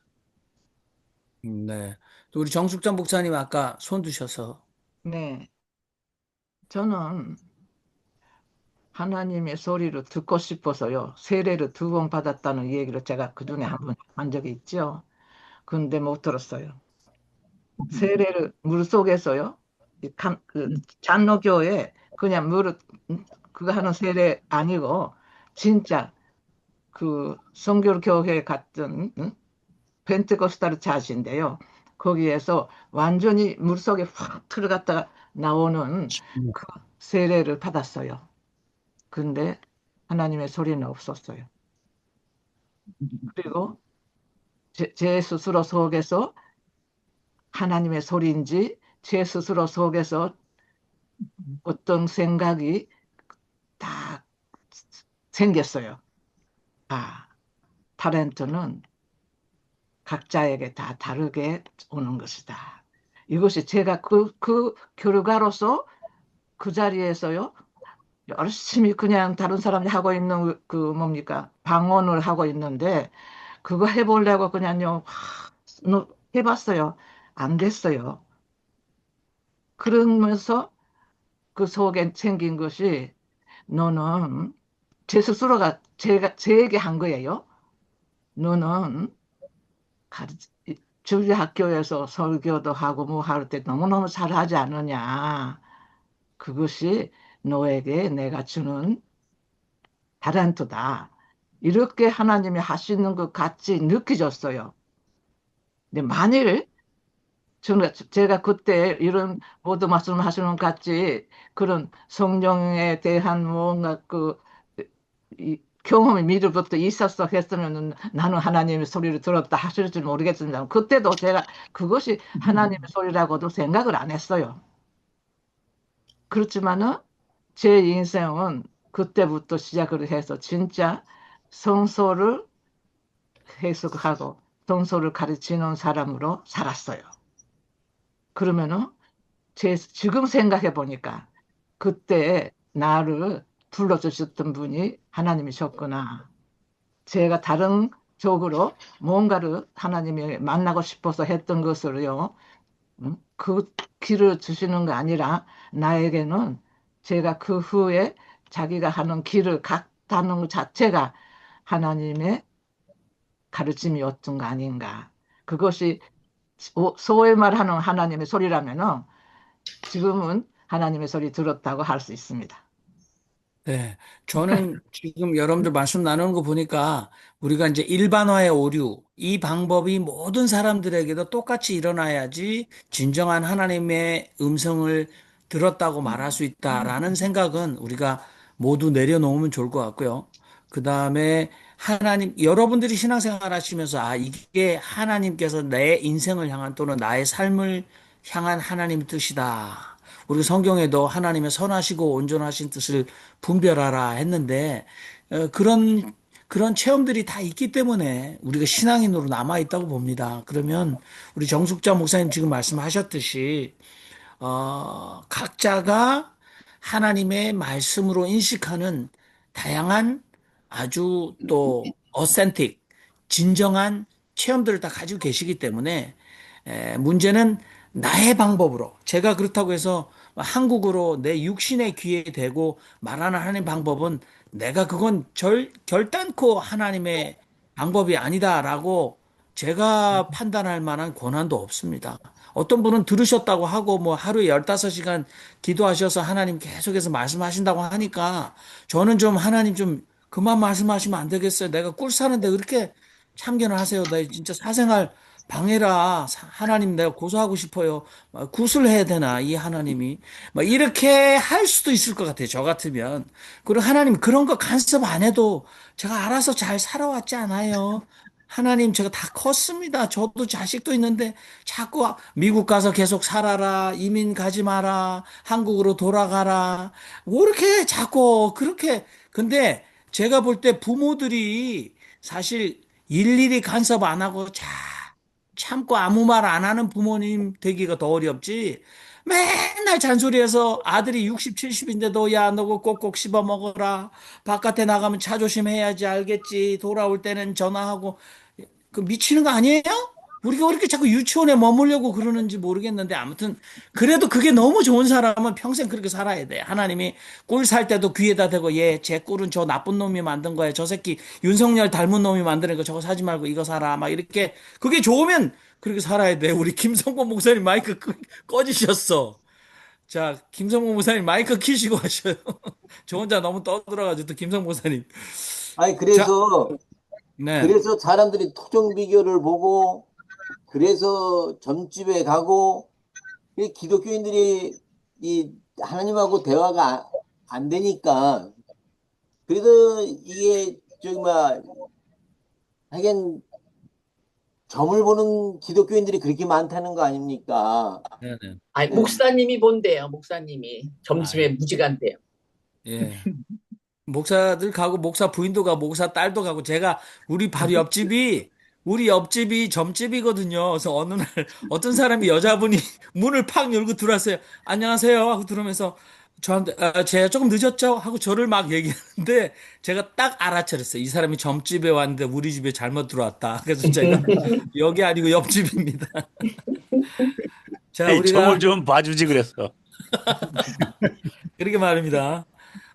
네. 또 우리 정숙자 목사님 아까 손 드셔서. 네. 저는 하나님의 소리를 듣고 싶어서요. 세례를 2번 받았다는 얘기를 제가 그전에 한번 한 적이 있죠. 근데 못 들었어요. 세례를 물속에서요. 장로교에 그냥 그거 하는 세례 아니고 진짜 성결교회 같은 펜테코스탈 자신인데요. 거기에서 완전히 물속에 확 들어갔다가 나오는 그 세례를 받았어요. 근데 하나님의 소리는 없었어요. 그리고 제 스스로 속에서 하나님의 소리인지 제 스스로 속에서 어떤 생각이 다 생겼어요. 타렌트는 각자에게 다 다르게 오는 것이다. 이것이 제가 그 결과로서 그 자리에서요. 열심히 그냥 다른 사람이 하고 있는 방언을 하고 있는데 그거 해보려고 그냥요 해봤어요. 안 됐어요. 그러면서 그 속에 생긴 것이 너는 제 스스로가 제에게 한 거예요. 너는 주일학교에서 설교도 하고 뭐 할 때 너무너무 잘하지 않느냐. 그것이 너에게 내가 주는 달란트다. 이렇게 하나님이 하시는 것 같이 느껴졌어요. 근데 만일 제가 그때 이런 모두 말씀하시는 것 같이 그런 성령에 대한 뭔가 경험이 미리부터 있었어 했으면 나는 하나님의 소리를 들었다 하실지 모르겠습니다. 그때도 제가 그것이 하나님의 소리라고도 생각을 안 했어요. 그렇지만은 제 인생은 그때부터 시작을 해서 진짜 성서를 해석하고 성서를 가르치는 사람으로 살았어요. 그러면은 지금 생각해 보니까 그때 나를 불러주셨던 분이 하나님이셨구나. 제가 다른 쪽으로 뭔가를 하나님이 만나고 싶어서 했던 것을요. 그 길을 주시는 거 아니라 나에게는 제가 그 후에 자기가 하는 길을 갔다는 것 자체가 하나님의 가르침이었던 거 아닌가. 그것이 소위 말하는 하나님의 소리라면은 지금은 하나님의 소리 들었다고 할 수 있습니다. 네. 저는 지금 여러분들 말씀 나누는 거 보니까 우리가 이제 일반화의 오류, 이 방법이 모든 사람들에게도 똑같이 일어나야지 진정한 하나님의 음성을 들었다고 말할 수 있다라는 생각은 우리가 모두 내려놓으면 좋을 것 같고요. 그 다음에 하나님, 여러분들이 신앙생활 하시면서, 아, 이게 하나님께서 내 인생을 향한 또는 나의 삶을 향한 하나님의 뜻이다. 우리 성경에도 하나님의 선하시고 온전하신 뜻을 분별하라 했는데, 그런 체험들이 다 있기 때문에 우리가 신앙인으로 남아있다고 봅니다. 그러면 우리 정숙자 목사님 지금 말씀하셨듯이, 각자가 하나님의 말씀으로 인식하는 다양한 아주 또 어센틱, 진정한 체험들을 다 가지고 계시기 때문에 문제는 나의 방법으로 제가 그렇다고 해서 한국어로 내 육신의 귀에 대고 말하는 하나님 방법은 내가 그건 결단코 하나님의 방법이 아니다라고 제가 판단할 만한 권한도 없습니다. 어떤 분은 들으셨다고 하고 뭐 하루에 15시간 기도하셔서 하나님 계속해서 말씀하신다고 하니까 저는 좀 하나님 좀 그만 말씀하시면 안 되겠어요. 내가 꿀 사는데 그렇게 참견을 하세요. 나 진짜 사생활 방해라. 하나님 내가 고소하고 싶어요. 막 굿을 해야 되나 이 하나님이. 막 이렇게 할 수도 있을 것 같아요. 저 같으면. 그리고 하나님 그런 거 간섭 안 해도 제가 알아서 잘 살아왔지 않아요. 하나님 제가 다 컸습니다. 저도 자식도 있는데 자꾸 미국 가서 계속 살아라. 이민 가지 마라. 한국으로 돌아가라. 뭐 이렇게 자꾸 그렇게 근데 제가 볼 때 부모들이 사실 일일이 간섭 안 하고 참고 아무 말 안 하는 부모님 되기가 더 어렵지. 맨날 잔소리해서 아들이 60, 70인데도 야, 너 그거 꼭꼭 씹어 먹어라. 바깥에 나가면 차 조심해야지 알겠지. 돌아올 때는 전화하고 그 미치는 거 아니에요? 우리가 왜 이렇게 자꾸 유치원에 머물려고 그러는지 모르겠는데 아무튼 그래도 그게 너무 좋은 사람은 평생 그렇게 살아야 돼. 하나님이 꿀 살 때도 귀에다 대고 얘 제 꿀은 저 나쁜 놈이 만든 거야. 저 새끼 윤석열 닮은 놈이 만드는 거 저거 사지 말고 이거 사라. 막 이렇게 그게 좋으면 그렇게 살아야 돼. 우리 김성곤 목사님 마이크 꺼지셨어. 자, 김성곤 목사님 마이크 키시고 하셔요. 저 혼자 너무 떠들어가지고 또 김성곤 목사님. 아니, 자, 그래서, 네. 그래서 사람들이 토종 비교를 보고, 그래서 점집에 가고, 이 기독교인들이 이 하나님하고 대화가 안 되니까, 그래도 이게, 하긴, 점을 보는 기독교인들이 그렇게 많다는 거 아닙니까? 네네. 아니, 네. 목사님이 본대요, 목사님이. 점심에 아이, 무지간대요. 예. 목사들 가고 목사 부인도 가고 목사 딸도 가고 제가 우리 옆집이 점집이거든요. 그래서 어느 날 어떤 사람이 여자분이 문을 팍 열고 들어왔어요. 안녕하세요 하고 들어오면서 저한테 제가 조금 늦었죠 하고 저를 막 얘기하는데 제가 딱 알아차렸어요. 이 사람이 점집에 왔는데 우리 집에 잘못 들어왔다. 그래서 제가 여기 아니고 옆집입니다. 자, 에이, 점을 우리가 좀 봐주지 그랬어. 그렇게 말입니다.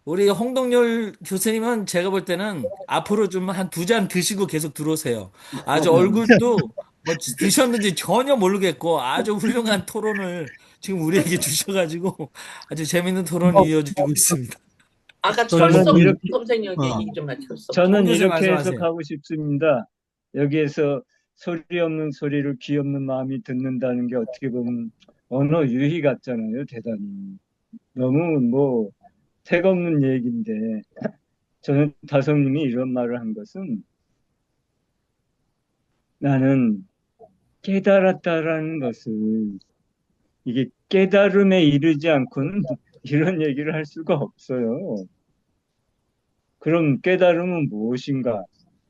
우리 홍동열 교수님은 제가 볼 때는 앞으로 좀 한 두 잔 드시고 계속 들어오세요. 아주 얼굴도 뭐 드셨는지 전혀 모르겠고 아주 훌륭한 토론을 지금 우리에게 주셔가지고 아주 재밌는 토론이 이어지고 있습니다. 아까 저는 철석 이렇게, 선생님 어, 얘기 좀 하죠. 철석. 홍 저는 교수님 이렇게 말씀하세요. 해석하고 싶습니다. 여기에서 소리 없는 소리를 귀 없는 마음이 듣는다는 게 어떻게 보면 언어 유희 같잖아요, 대단히. 너무 뭐, 색 없는 얘기인데, 저는 다성님이 이런 말을 한 것은 나는 깨달았다라는 것을 이게 깨달음에 이르지 않고는 이런 얘기를 할 수가 없어요. 그럼 깨달음은 무엇인가?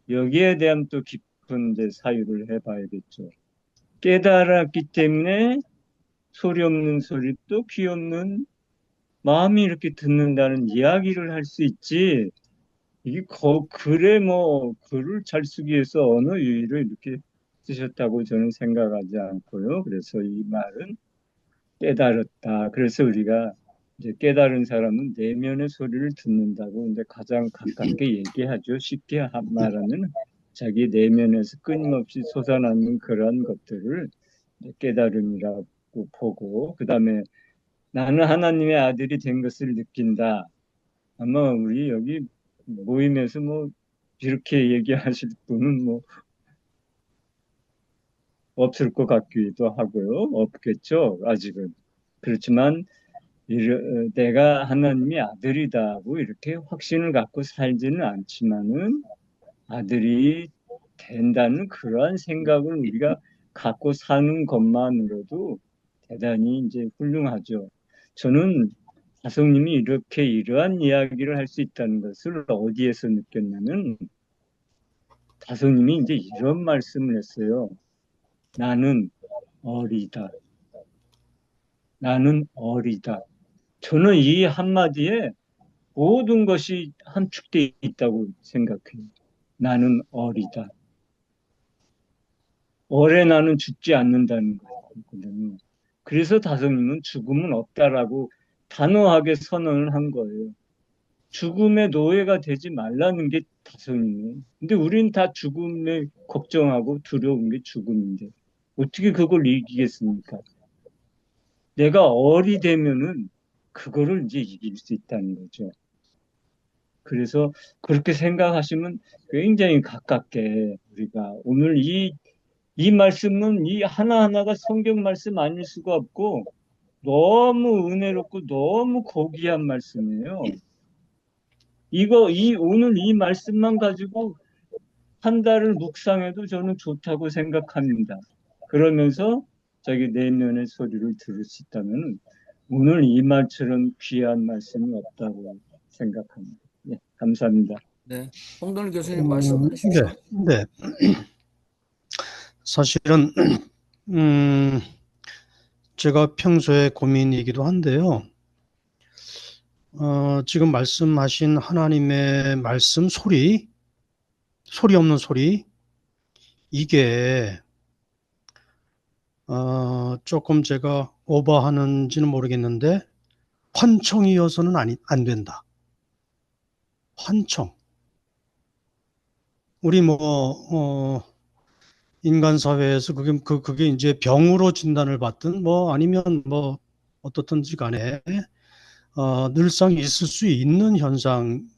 여기에 대한 또 깊은 이제 사유를 해봐야겠죠. 깨달았기 때문에 소리 없는 소리도 귀 없는 마음이 이렇게 듣는다는 이야기를 할 수 있지. 이게 글에 뭐 글을 잘 쓰기 위해서 언어 유희를 이렇게 쓰셨다고 저는 생각하지 않고요. 그래서 이 말은 깨달았다. 그래서 우리가 이제 깨달은 사람은 내면의 소리를 듣는다고 이제 가장 가깝게 얘기하죠. 쉽게 말하면 자기 내면에서 끊임없이 솟아나는 그러한 것들을 이제 깨달음이라고 보고, 그 다음에 나는 하나님의 아들이 된 것을 느낀다. 아마 우리 여기 모임에서 뭐 이렇게 얘기하실 분은 뭐 없을 것 같기도 하고요. 없겠죠, 아직은. 그렇지만 내가 하나님의 아들이다고 이렇게 확신을 갖고 살지는 않지만은 아들이 된다는 그러한 생각을 우리가 갖고 사는 것만으로도 대단히 이제 훌륭하죠. 저는 다성님이 이렇게 이러한 이야기를 할 수 있다는 것을 어디에서 느꼈냐면 다성님이 이제 이런 말씀을 했어요. 나는 어리다. 나는 어리다. 저는 이 한마디에 모든 것이 함축되어 있다고 생각해요. 나는 어리다. 오래 나는 죽지 않는다는 거거든요. 그래서 다성님은 죽음은 없다라고 단호하게 선언을 한 거예요. 죽음의 노예가 되지 말라는 게 다성님이에요. 근데 우린 다 죽음에 걱정하고 두려운 게 죽음인데 어떻게 그걸 이기겠습니까? 내가 어리 되면은 그거를 이제 이길 수 있다는 거죠. 그래서 그렇게 생각하시면 굉장히 가깝게 우리가 오늘 이 말씀은 이 하나하나가 성경 말씀 아닐 수가 없고 너무 은혜롭고 너무 고귀한 말씀이에요. 오늘 이 말씀만 가지고 한 달을 묵상해도 저는 좋다고 생각합니다. 그러면서 자기 내면의 소리를 들을 수 있다면 오늘 이 말처럼 귀한 말씀이 없다고 생각합니다. 네, 감사합니다. 네. 홍don일 교수님 말씀하십시오. 네. 사실은 제가 평소에 고민이기도 한데요. 지금 말씀하신 하나님의 말씀 소리 없는 소리, 이게 조금 제가 오버하는지는 모르겠는데 환청이어서는 안 된다. 환청. 우리 인간 사회에서 그게 이제 병으로 진단을 받든 아니면 어떻든지 간에 늘상 있을 수 있는 현상인데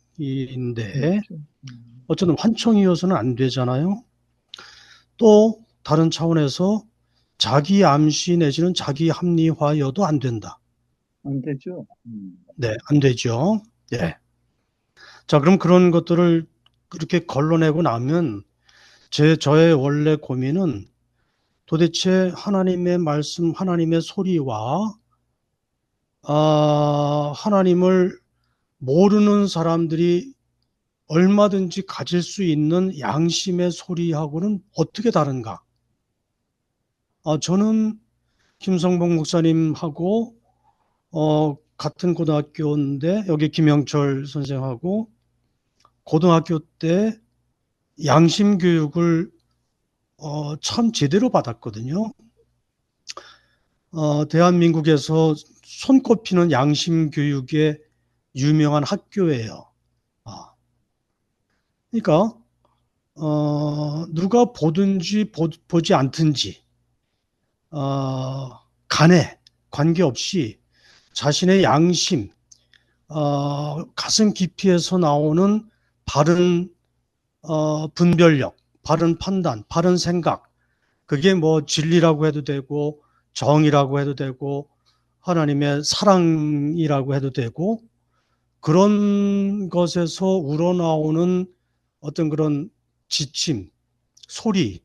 어쨌든 환청이어서는 안 되잖아요. 또 다른 차원에서 자기 암시 내지는 자기 합리화여도 안 된다. 안 되죠. 네, 안 되죠. 네. 자, 그럼 그런 것들을 그렇게 걸러내고 나면 저의 원래 고민은 도대체 하나님의 말씀, 하나님의 소리와 하나님을 모르는 사람들이 얼마든지 가질 수 있는 양심의 소리하고는 어떻게 다른가? 저는 김성봉 목사님하고 같은 고등학교인데 여기 김영철 선생하고 고등학교 때 양심 교육을 참 제대로 받았거든요. 대한민국에서 손꼽히는 양심 교육의 유명한 학교예요. 그러니까 누가 보든지 보지 않든지 간에 관계없이 자신의 양심, 가슴 깊이에서 나오는 바른 분별력, 바른 판단, 바른 생각, 그게 진리라고 해도 되고 정의라고 해도 되고 하나님의 사랑이라고 해도 되고 그런 것에서 우러나오는 어떤 그런 지침, 소리,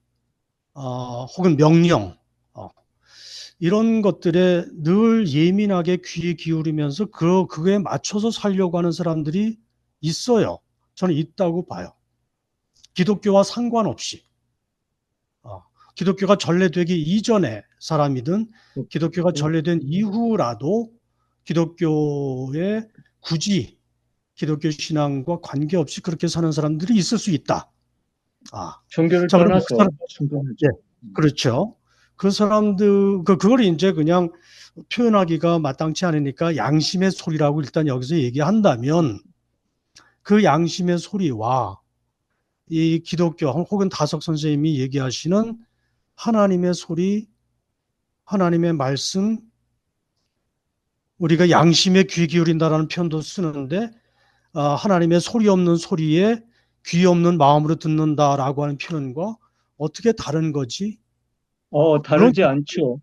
혹은 명령, 이런 것들에 늘 예민하게 귀 기울이면서 그거에 맞춰서 살려고 하는 사람들이 있어요. 저는 있다고 봐요. 기독교와 상관없이. 기독교가 전래되기 이전의 사람이든 기독교가 전래된 이후라도 기독교에 굳이 기독교 신앙과 관계없이 그렇게 사는 사람들이 있을 수 있다. 종교를 자, 그럼 떠나서 예, 그렇죠. 그 사람들 그걸 이제 그냥 표현하기가 마땅치 않으니까 양심의 소리라고 일단 여기서 얘기한다면 그 양심의 소리와 이 기독교 혹은 다석 선생님이 얘기하시는 하나님의 소리, 하나님의 말씀, 우리가 양심에 귀 기울인다라는 표현도 쓰는데 하나님의 소리 없는 소리에 귀 없는 마음으로 듣는다라고 하는 표현과 어떻게 다른 거지? 다르지 않죠.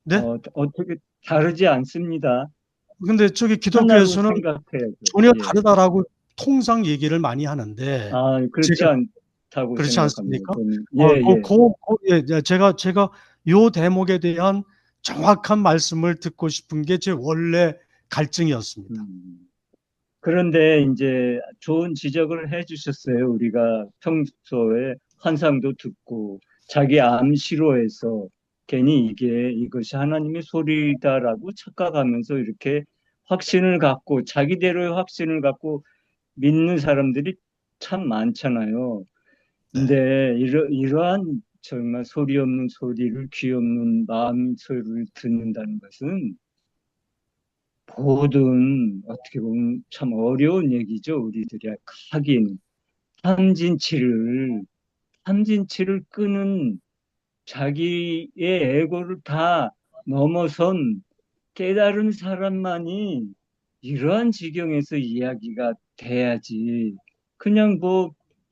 네? 어떻게 다르지 않습니다. 근데 저기 하나로 기독교에서는 생각해야죠. 전혀 예. 다르다라고 통상 얘기를 많이 하는데 아, 그렇지 제가 않다고 그렇지 생각합니다. 않습니까? 저는. 제가 요 대목에 대한 정확한 말씀을 듣고 싶은 게 제 원래 갈증이었습니다. 그런데 이제 좋은 지적을 해주셨어요. 우리가 평소에 환상도 듣고 자기 암시로해서 괜히 이것이 하나님의 소리다라고 착각하면서 이렇게 확신을 갖고 자기대로의 확신을 갖고 믿는 사람들이 참 많잖아요. 근데 이러한 정말 소리 없는 소리를, 귀 없는 마음 소리를 듣는다는 것은 모든 어떻게 보면 참 어려운 얘기죠. 우리들이 하긴 탐진치를 끄는 자기의 에고를 다 넘어선 깨달은 사람만이 이러한 지경에서 이야기가 돼야지. 그냥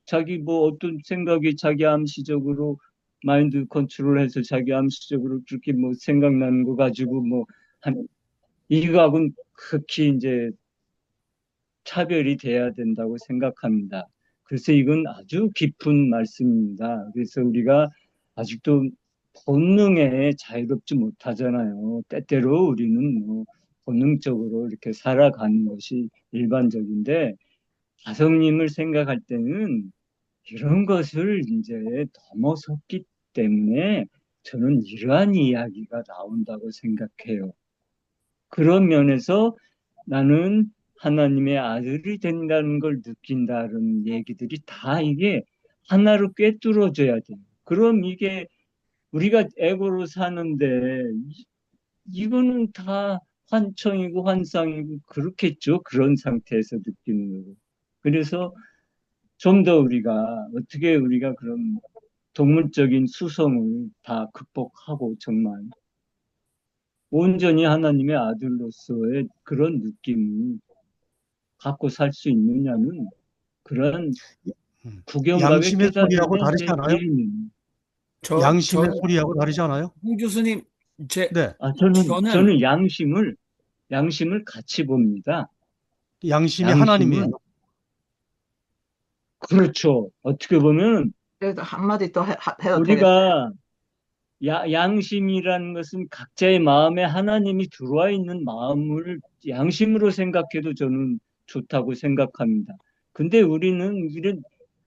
자기 어떤 생각이 자기 암시적으로 마인드 컨트롤해서 자기 암시적으로 그렇게 생각나는 거 가지고 이거하고는 극히 이제 차별이 돼야 된다고 생각합니다. 그래서 이건 아주 깊은 말씀입니다. 그래서 우리가 아직도 본능에 자유롭지 못하잖아요. 때때로 우리는 본능적으로 이렇게 살아가는 것이 일반적인데, 다성님을 생각할 때는 이런 것을 이제 넘어섰기 때문에 저는 이러한 이야기가 나온다고 생각해요. 그런 면에서 나는 하나님의 아들이 된다는 걸 느낀다는 얘기들이 다 이게 하나로 꿰뚫어져야 돼요. 그럼 이게 우리가 에고로 사는데 이거는 다 환청이고 환상이고 그렇겠죠. 그런 상태에서 느끼는 거고. 그래서 좀 더 어떻게 우리가 그런 동물적인 수성을 다 극복하고 정말 온전히 하나님의 아들로서의 그런 느낌을 갖고 살 수 있느냐는 그런 구경각의 양심의 소리하고 깨달음의 다르지 이제 않아요? 일입니다. 양심의 저는 소리하고 다르지 않아요? 홍 교수님, 네. 저는 양심을 같이 봅니다. 양심이 하나님이에요. 그렇죠. 어떻게 보면 그래도 한마디 또 해도 되겠어요? 우리가 양심이라는 것은 각자의 마음에 하나님이 들어와 있는 마음을 양심으로 생각해도 저는 좋다고 생각합니다. 근데 우리는 이런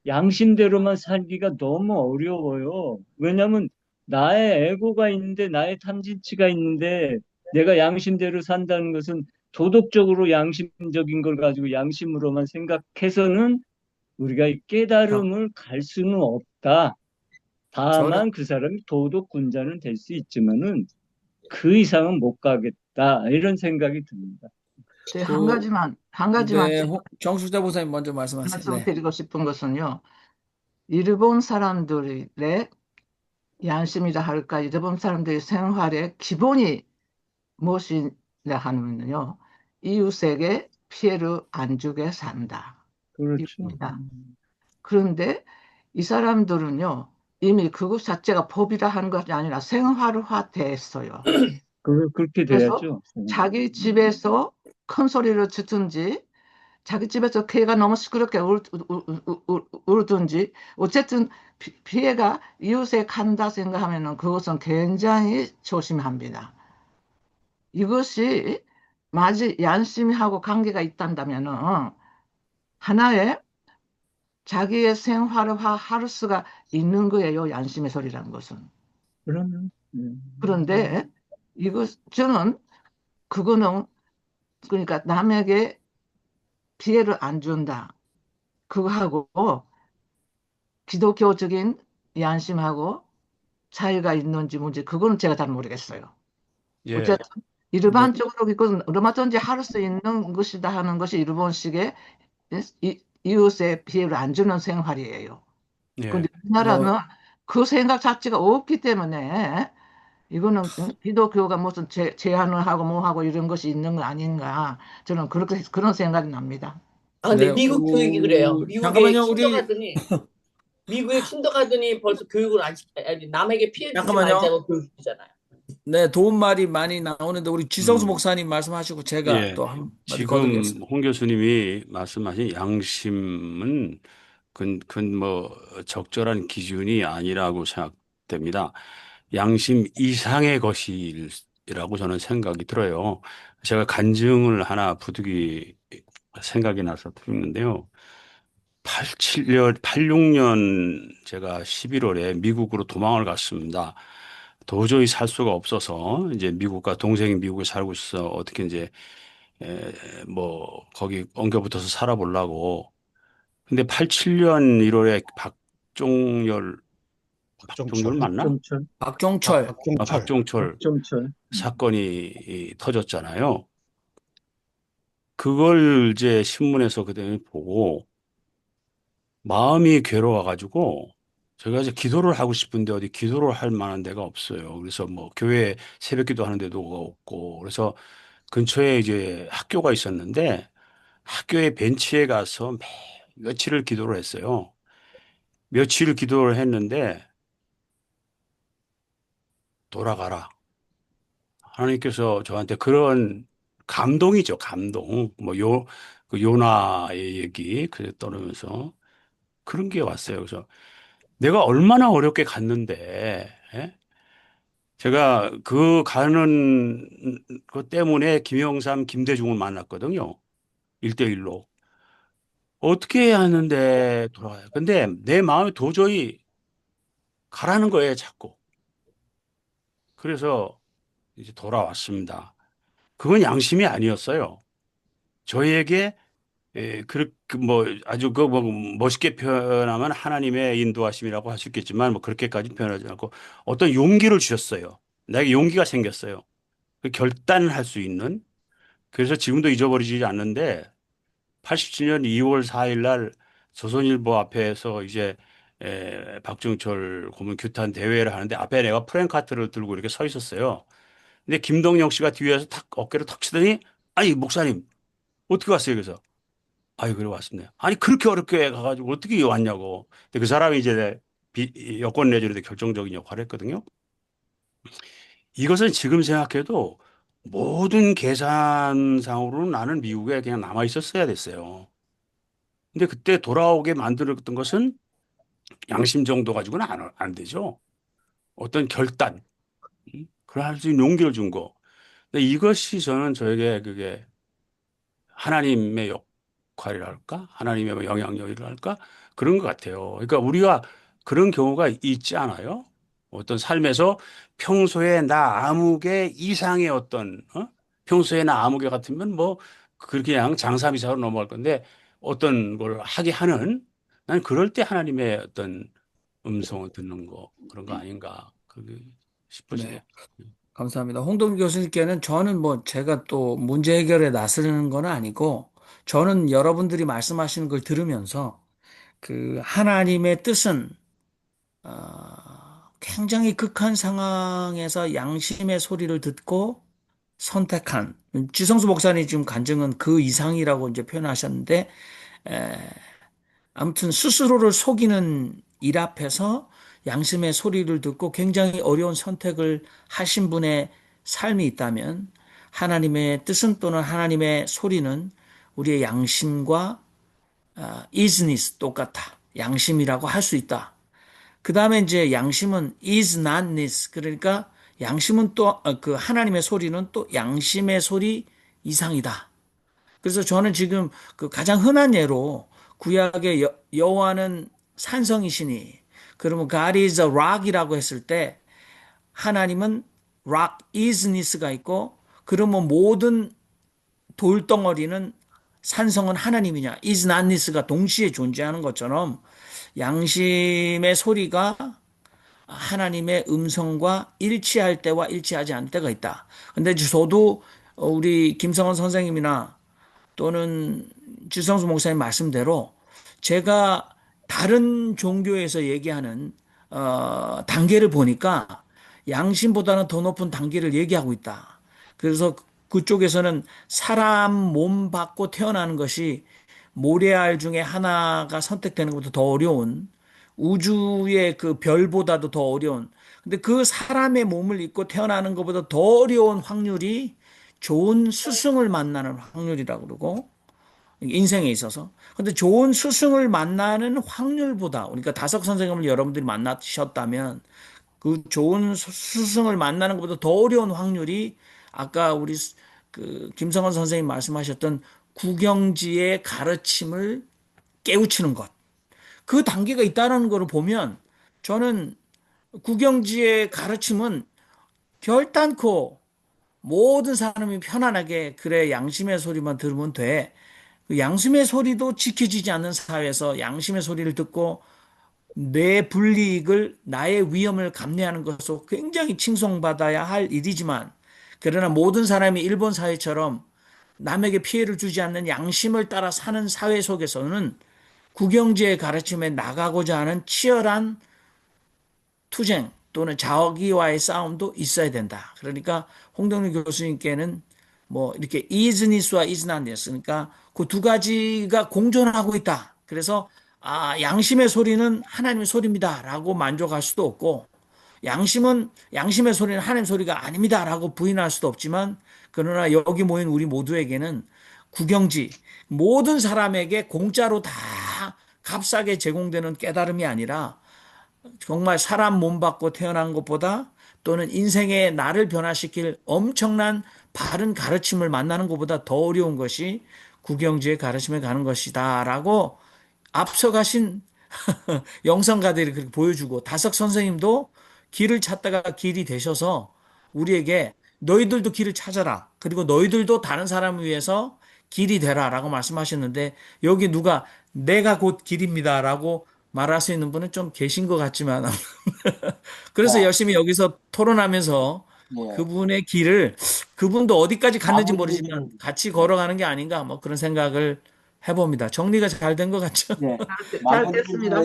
양심대로만 살기가 너무 어려워요. 왜냐하면 나의 에고가 있는데 나의 탐진치가 있는데 내가 양심대로 산다는 것은 도덕적으로 양심적인 걸 가지고 양심으로만 생각해서는 우리가 이 깨달음을 갈 수는 없다. 다만 그 사람이 도덕군자는 될 수 있지만은 그 이상은 못 가겠다. 이런 생각이 듭니다. 네, 한 가지만 네, 정숙자 목사님 먼저 말씀하세요. 네. 말씀드리고 싶은 것은요. 일본 사람들의 양심이라 할까, 일본 사람들의 생활의 기본이 무엇이냐 하면요. 이웃에게 피해를 안 주게 산다. 그렇죠. 이겁니다. 그런데 이 사람들은요. 이미 그것 자체가 법이라 하는 것이 아니라 생활화 됐어요. 그렇게 그래서 돼야죠. 자기 집에서 큰 소리를 듣든지 자기 집에서 개가 너무 시끄럽게 울든지 어쨌든 피해가 이웃에 간다 생각하면 그것은 굉장히 조심합니다. 이것이 마치 양심하고 관계가 있단다면 하나의 자기의 생활화 할 수가 있는 거예요. 양심의 소리라는 것은. 그러면 그런데 저는 그거는 그러니까 남에게 피해를 안 준다. 그거하고 기독교적인 양심하고 차이가 있는지 뭔지 그거는 제가 잘 모르겠어요. 예. 어쨌든 일반적으로 이건 얼마든지 할 수 있는 것이다 하는 것이 일본식의 이웃에 피해를 안 주는 생활이에요. 예. 그런데 우리나라는 그 생각 자체가 없기 때문에 이거는 기독교가 무슨 제한을 하고 뭐 하고 이런 것이 있는 거 아닌가 저는 그런 생각이 납니다. 아, 근데 네, 미국 교육이 그래요. 미국에 잠깐만요, 미국에 킨더 가더니 벌써 교육을 안 시켜, 아니, 남에게 피해 주지 잠깐만요. 말자고 교육이잖아요. 네, 도움 말이 많이 나오는데 우리 지성수 음, 목사님 말씀하시고 제가 예. 또 한마디 지금 거두겠습니다. 홍 교수님이 말씀하신 양심은 그건 뭐 적절한 기준이 아니라고 생각됩니다. 양심 이상의 것이라고 저는 생각이 들어요. 제가 간증을 하나 부득이 생각이 나서 드리는데요. 87년, 86년 제가 11월에 미국으로 도망을 갔습니다. 도저히 살 수가 없어서 이제 미국과 동생이 미국에 살고 있어서 어떻게 이제 뭐 거기 엉겨붙어서 살아보려고. 근데 87년 1월에 박종열 박종철, 맞나? 박종철, 박종철, 박종철. 박종철 박종철. 사건이 터졌잖아요. 그걸 이제 신문에서 그때 보고 마음이 괴로워가지고 제가 이제 기도를 하고 싶은데 어디 기도를 할 만한 데가 없어요. 그래서 뭐 교회 새벽 기도 하는 데도 없고 그래서 근처에 이제 학교가 있었는데 학교의 벤치에 가서 며칠을 기도를 했어요. 며칠 기도를 했는데 돌아가라. 하나님께서 저한테 그런 감동이죠, 감동. 그 요나의 얘기, 떠나면서 그런 게 왔어요. 그래서 내가 얼마나 어렵게 갔는데, 예? 제가 그 가는 것 때문에 김영삼, 김대중을 만났거든요. 1대1로. 어떻게 해야 하는데 돌아가요. 근데 내 마음이 도저히 가라는 거예요, 자꾸. 그래서 이제 돌아왔습니다. 그건 양심이 아니었어요. 저희에게 뭐 아주 뭐 멋있게 표현하면 하나님의 인도하심이라고 할 수 있겠지만 뭐 그렇게까지 표현하지 않고 어떤 용기를 주셨어요. 나에게 용기가 생겼어요. 그 결단을 할 수 있는. 그래서 지금도 잊어버리지 않는데 87년 2월 4일 날 조선일보 앞에서 이제 박정철 고문 규탄 대회를 하는데 앞에 내가 프랭카트를 들고 이렇게 서 있었어요. 근데 김동영 씨가 뒤에서 탁 어깨를 탁 치더니 아니 목사님 어떻게 왔어요? 그래서 아유, 그래 왔습니다. 아니, 그렇게 어렵게 가가지고 어떻게 왔냐고. 근데 그 사람이 이제 여권 내주는 데 결정적인 역할을 했거든요. 이것은 지금 생각해도 모든 계산상으로는 나는 미국에 그냥 남아 있었어야 됐어요. 근데 그때 돌아오게 만들었던 것은 양심 정도 가지고는 안 되죠. 어떤 결단, 그걸 할 수 있는 용기를 준 거. 근데 이것이 저는 저에게 그게 하나님의 역할이랄까? 하나님의 뭐 영향력이랄까? 그런 것 같아요. 그러니까 우리가 그런 경우가 있지 않아요? 어떤 삶에서 평소에 나 아무개 이상의 평소에 나 아무개 같으면 뭐 그렇게 그냥 장사미사로 넘어갈 건데 어떤 걸 하게 하는 난 그럴 때 하나님의 어떤 음성을 듣는 거 그런 거 아닌가 그게 싶어지네요. 네, 감사합니다. 홍동 교수님께는 저는 뭐 제가 또 문제 해결에 나서는 건 아니고 저는 여러분들이 말씀하시는 걸 들으면서 그 하나님의 뜻은 굉장히 극한 상황에서 양심의 소리를 듣고 선택한 지성수 목사님 지금 간증은 그 이상이라고 이제 표현하셨는데 아무튼 스스로를 속이는 일 앞에서 양심의 소리를 듣고 굉장히 어려운 선택을 하신 분의 삶이 있다면 하나님의 뜻은 또는 하나님의 소리는 우리의 양심과 isness 똑같아. 양심이라고 할 수 있다. 그 다음에 이제 양심은 is notness. 그러니까 양심은 또 그 하나님의 소리는 또 양심의 소리 이상이다. 그래서 저는 지금 그 가장 흔한 예로 구약의 여호와는 산성이시니 그러면 God is a rock이라고 했을 때 하나님은 rock isness가 있고 그러면 모든 돌덩어리는 산성은 하나님이냐 is notness가 동시에 존재하는 것처럼 양심의 소리가 하나님의 음성과 일치할 때와 일치하지 않을 때가 있다. 근데 저도 우리 김성원 선생님이나 또는 지성수 목사님 말씀대로 제가 다른 종교에서 얘기하는 단계를 보니까 양심보다는 더 높은 단계를 얘기하고 있다. 그래서 그쪽에서는 사람 몸 받고 태어나는 것이 모래알 중에 하나가 선택되는 것보다 더 어려운 우주의 그 별보다도 더 어려운 근데 그 사람의 몸을 입고 태어나는 것보다 더 어려운 확률이 좋은 스승을 만나는 확률이라고 그러고, 인생에 있어서. 근데 좋은 스승을 만나는 확률보다, 그러니까 다석 선생님을 여러분들이 만나셨다면 그 좋은 스승을 만나는 것보다 더 어려운 확률이 아까 우리 그 김성원 선생님 말씀하셨던 구경지의 가르침을 깨우치는 것. 그 단계가 있다는 것을 보면 저는 구경지의 가르침은 결단코 모든 사람이 편안하게 그래 양심의 소리만 들으면 돼. 그 양심의 소리도 지켜지지 않는 사회에서 양심의 소리를 듣고 내 불이익을 나의 위험을 감내하는 것으로 굉장히 칭송받아야 할 일이지만 그러나 모든 사람이 일본 사회처럼 남에게 피해를 주지 않는 양심을 따라 사는 사회 속에서는 국영지의 가르침에 나가고자 하는 치열한 투쟁 또는 자기와의 싸움도 있어야 된다. 그러니까 홍덕률 교수님께는 뭐 이렇게 isness와 isnotness 그러니까 그 두 가지가 공존하고 있다. 그래서 양심의 소리는 하나님의 소리입니다라고 만족할 수도 없고 양심의 소리는 하나님의 소리가 아닙니다라고 부인할 수도 없지만 그러나 여기 모인 우리 모두에게는 국영지 모든 사람에게 공짜로 다 값싸게 제공되는 깨달음이 아니라 정말 사람 몸 받고 태어난 것보다 또는 인생의 나를 변화시킬 엄청난 바른 가르침을 만나는 것보다 더 어려운 것이 국영지의 가르침에 가는 것이다라고 앞서가신 영성가들이 그렇게 보여주고 다석 선생님도 길을 찾다가 길이 되셔서 우리에게 너희들도 길을 찾아라. 그리고 너희들도 다른 사람을 위해서 길이 되라라고 말씀하셨는데 여기 누가 내가 곧 길입니다라고 말할 수 있는 분은 좀 계신 것 같지만 그래서 자, 열심히 여기서 토론하면서 예. 그분의 길을 그분도 어디까지 갔는지 마무리 모르지만 좀, 같이 예. 걸어가는 게 아닌가 뭐 그런 생각을 해봅니다. 정리가 잘 된 것 같죠? 네. 잘 마무리를 좀 됐습니다.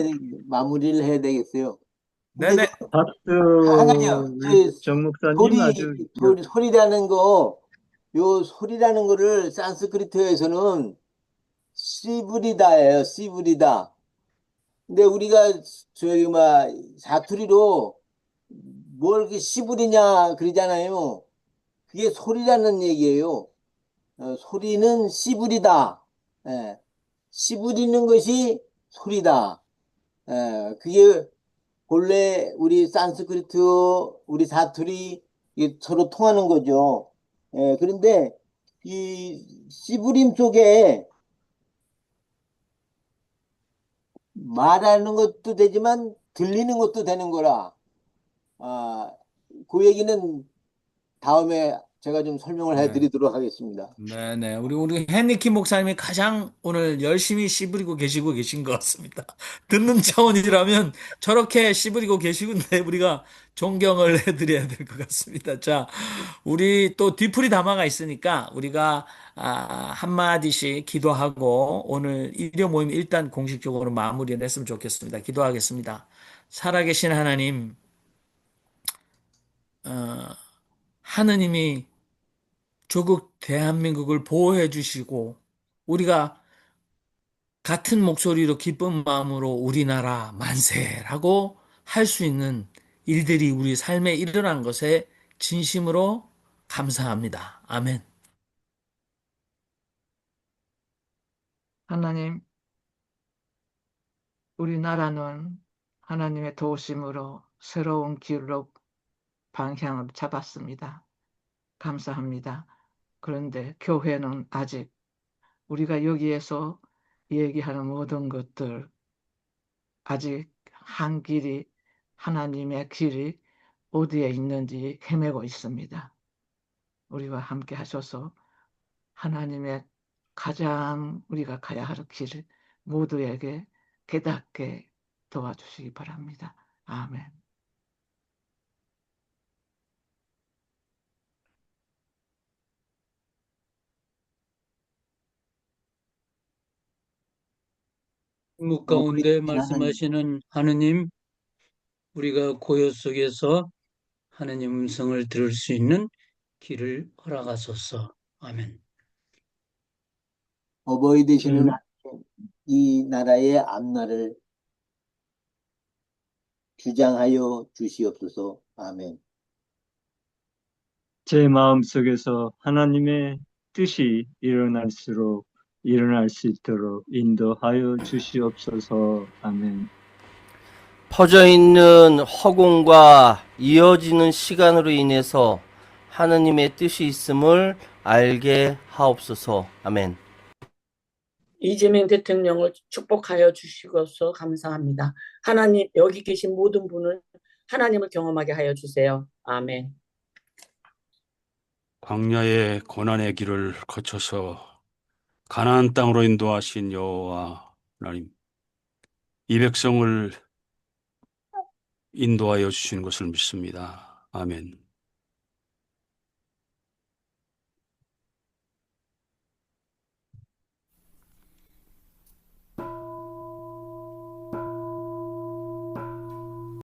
마무리를 해야 되겠어요. 근데 네네. 한 가지요. 박수 정 목사님 아주 소리라는 거, 요 소리라는 거를 산스크리트에서는 시브리다예요. 시브리다. 근데 우리가 저기 사투리로 뭘 이렇게 시부리냐 그러잖아요. 그게 소리라는 얘기예요. 소리는 시부리다. 예. 시부리는 것이 소리다. 예. 그게 본래 우리 산스크리트, 우리 사투리 이게 서로 통하는 거죠. 예. 그런데 이 시부림 속에 말하는 것도 되지만 들리는 것도 되는 거라. 그 얘기는 다음에 제가 좀 설명을 네. 해드리도록 하겠습니다. 네네. 우리 헨리키 목사님이 가장 오늘 열심히 씨부리고 계시고 계신 것 같습니다. 듣는 차원이라면 저렇게 씨부리고 계시는데 우리가 존경을 해드려야 될 것 같습니다. 자, 우리 또 뒤풀이 담화가 있으니까 우리가 한마디씩 기도하고 오늘 일요 모임 일단 공식적으로 마무리를 했으면 좋겠습니다. 기도하겠습니다. 살아계신 하나님, 어, 하느님이 조국 대한민국을 보호해 주시고 우리가 같은 목소리로 기쁜 마음으로 우리나라 만세라고 할 수 있는 일들이 우리 삶에 일어난 것에 진심으로 감사합니다. 아멘. 하나님, 우리나라는 하나님의 도우심으로 새로운 길로 방향을 잡았습니다. 감사합니다. 그런데 교회는 아직 우리가 여기에서 얘기하는 모든 것들 아직 한 길이 하나님의 길이 어디에 있는지 헤매고 있습니다. 우리와 함께 하셔서 하나님의 가장 우리가 가야 할 길을 모두에게 깨닫게 도와주시기 바랍니다. 아멘. 묵 우리 가운데 하나님, 말씀하시는 하느님, 우리가 고요 속에서 하느님 음성을 들을 수 있는 길을 허락하소서. 아멘. 어버이 되시는 음. 하나님, 이 나라의 앞날을 주장하여 주시옵소서. 아멘. 제 마음속에서 하나님의 뜻이 일어날 수 있도록 인도하여 주시옵소서. 아멘. 퍼져 있는 허공과 이어지는 시간으로 인해서 하느님의 뜻이 있음을 알게 하옵소서. 아멘. 이재명 대통령을 축복하여 주시고서 감사합니다. 하나님, 여기 계신 모든 분을 하나님을 경험하게 하여 주세요. 아멘. 광야의 고난의 길을 거쳐서 가나안 땅으로 인도하신 여호와 하나님, 이 백성을 인도하여 주시는 것을 믿습니다. 아멘.